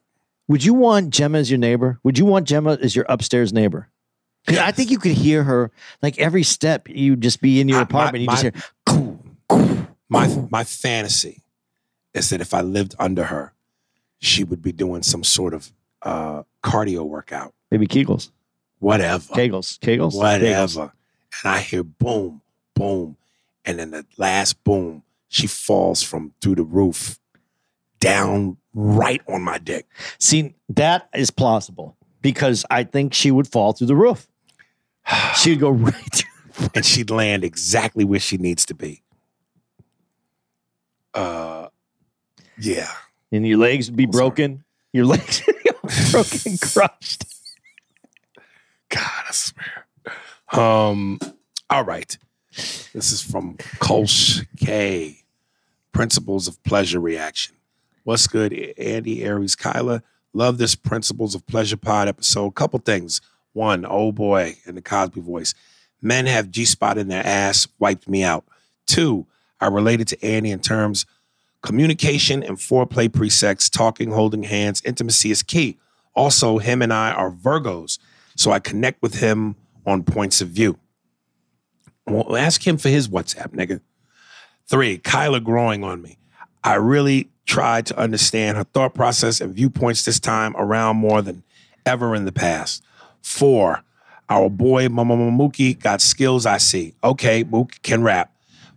Would you want Gemma as your neighbor? Would you want Gemma as your upstairs neighbor? Because I think you could hear her, like every step you'd just be in your apartment. You just hear, my fantasy is that if I lived under her, she would be doing some sort of cardio workout. Maybe Kegels. Whatever. Kegels. Whatever. And I hear boom, boom. And then the last boom, she falls from through the roof down right on my dick. See, that is plausible because I think she would fall through the roof. She'd go right through. And she'd land exactly where she needs to be. Yeah. And your legs would be broken. Your legs would be broken, crushed. God, I swear. All right. This is from Kolsch K. Principles of Pleasure Reaction. What's good, Andy, Aries, Kyla? Love this Principles of Pleasure pod episode. Couple things. One, oh boy, in the Cosby voice. Men have G-spot in their ass, wiped me out. Two, I related to Andy in terms communication and foreplay pre-sex, talking, holding hands, intimacy is key. Also, him and I are Virgos, so I connect with him on points of view. Well, ask him for his WhatsApp, nigga. 3, Kyla growing on me. I really tried to understand her thought process and viewpoints this time around more than ever in the past. 4, our boy Mama Mookie got skills I see. Okay, Mook can rap.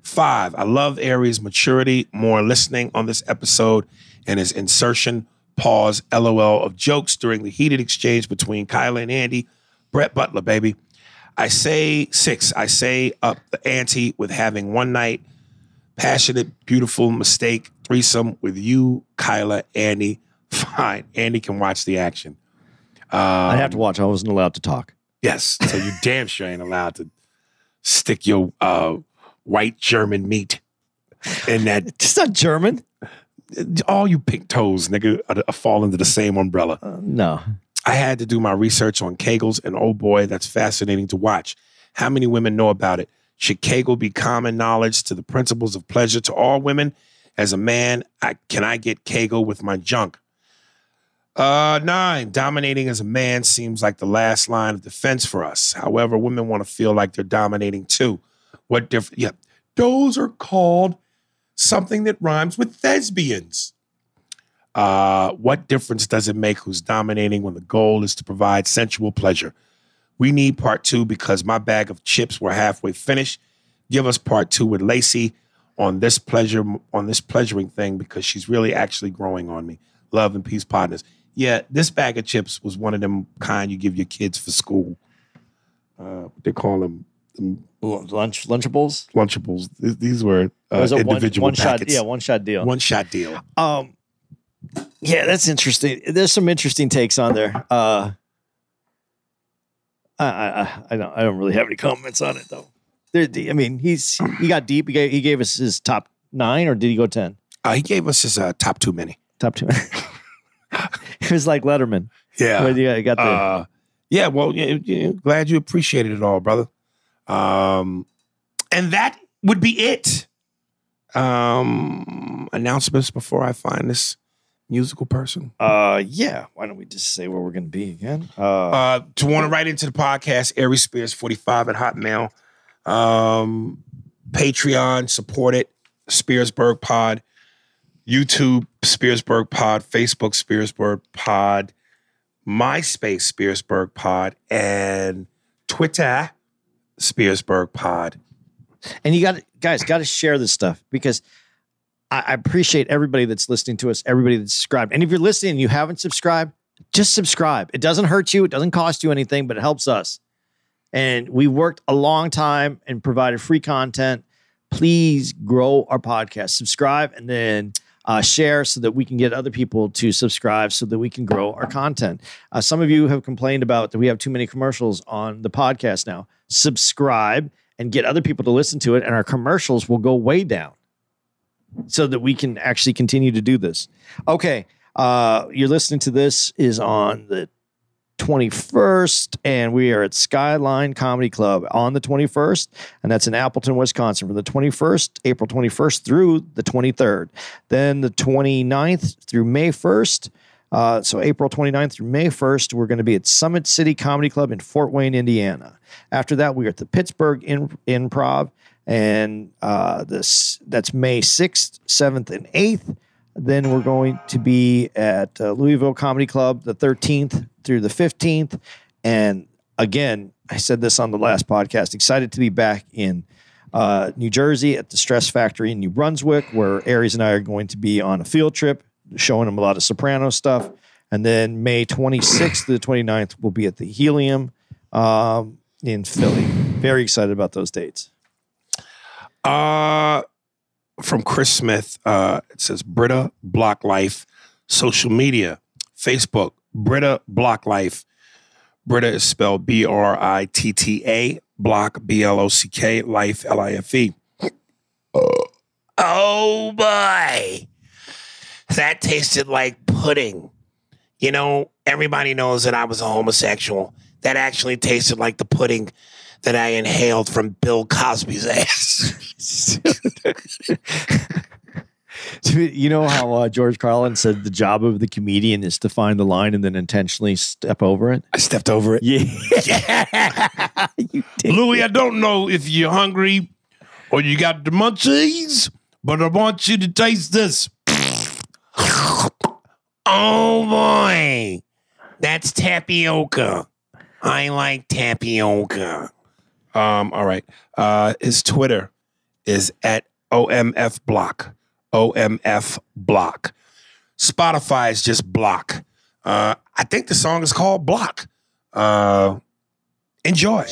5, I love Aries' maturity, more listening on this episode and his insertion, pause, LOL of jokes during the heated exchange between Kyla and Andy. Brett Butler, baby. 6, I say up the ante with having one night, passionate, beautiful mistake, threesome with you, Kyla, Andy. Fine, Andy can watch the action. I'd have to watch. I wasn't allowed to talk. Yes, so you damn sure ain't allowed to stick your white German meat in that. It's not German. All you pink toes, nigga, are fall into the same umbrella. No. I had to do my research on Kegels, and oh boy, that's fascinating to watch. How many women know about it? Should Kegel be common knowledge to the principles of pleasure to all women? As a man, can I get Kegel with my junk? 9, dominating as a man seems like the last line of defense for us. However, women want to feel like they're dominating too. What difference? Yeah, those are called something that rhymes with thespians. What difference does it make who's dominating when the goal is to provide sensual pleasure? We need part 2 because my bag of chips were halfway finished. Give us part 2 with Lacey on this pleasuring thing because she's really actually growing on me. Love and peace, partners. Yeah, this bag of chips was one of them kind you give your kids for school. They call them Lunchables. Lunchables. These were individual packets. One-shot deal. One-shot deal. Yeah, that's interesting. There's some interesting takes on there. I don't really have any comments on it though. I mean, he got deep. He gave us his top 9, or did he go 10? He gave us his top 2 mini. Top 2. It was like Letterman. Yeah. Where you got the yeah, well, glad you appreciated it all, brother. And that would be it. Announcements before I find this musical person. yeah. Why don't we just say where we're going to be again? To want to write into the podcast, Aries Spears 45 at Hotmail. Patreon, support it. Spearsburg Pod. YouTube, Spearsburg Pod. Facebook, Spearsburg Pod. MySpace, Spearsburg Pod. And Twitter, Spearsburg Pod. And you got to share this stuff because I appreciate everybody that's listening to us, everybody that's subscribed. And if you're listening and you haven't subscribed, just subscribe. It doesn't hurt you. It doesn't cost you anything, but it helps us. And we worked a long time and provided free content. Please grow our podcast. Subscribe and then share so that we can get other people to subscribe so that we can grow our content. Some of you have complained about that we have too many commercials on the podcast now. Subscribe and get other people to listen to it, and our commercials will go way down so that we can actually continue to do this. Okay, you're listening to this is on the 21st, and we are at Skyline Comedy Club on the 21st, and that's in Appleton, Wisconsin, from the 21st, April 21st through the 23rd. Then the 29th through May 1st. So April 29th through May 1st, we're going to be at Summit City Comedy Club in Fort Wayne, Indiana. After that, we are at the Pittsburgh Improv, and that's May 6th, 7th, and 8th. Then we're going to be at Louisville Comedy Club the 13th through the 15th. And again, I said this on the last podcast, excited to be back in New Jersey at the Stress Factory in New Brunswick, where Aries and I are going to be on a field trip, showing them a lot of Soprano stuff. And then May 26th to the 29th, we'll be at the Helium in Philly. Very excited about those dates. From Chris Smith, it says Britta Block Life, social media, Facebook, Britta Block Life. Britta is spelled Britta, Block, BLOCK, Life, LIFE. Oh boy. That tasted like pudding. You know, everybody knows that I was a homosexual. That actually tasted like the pudding that I inhaled from Bill Cosby's ass. You know how George Carlin said the job of the comedian is to find the line and then intentionally step over it? I stepped over it. Yeah. You did. Louis, I don't know if you're hungry or you got the munchies, but I want you to taste this. Oh, boy. That's tapioca. I like tapioca. All right. His Twitter is at OMF Block. OMF Block. Spotify is just Block. I think the song is called Block. Enjoy.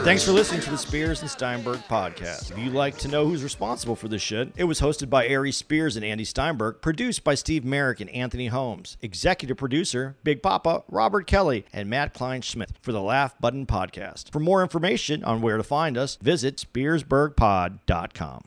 Thanks for listening to the Spears and Steinberg podcast. If you'd like to know who's responsible for this shit, it was hosted by Aries Spears and Andy Steinberg, produced by Steve Merrick and Anthony Holmes, executive producer, Big Papa, Robert Kelly, and Matt Kleinschmidt for the Laugh Button podcast. For more information on where to find us, visit SpearsburgPod.com.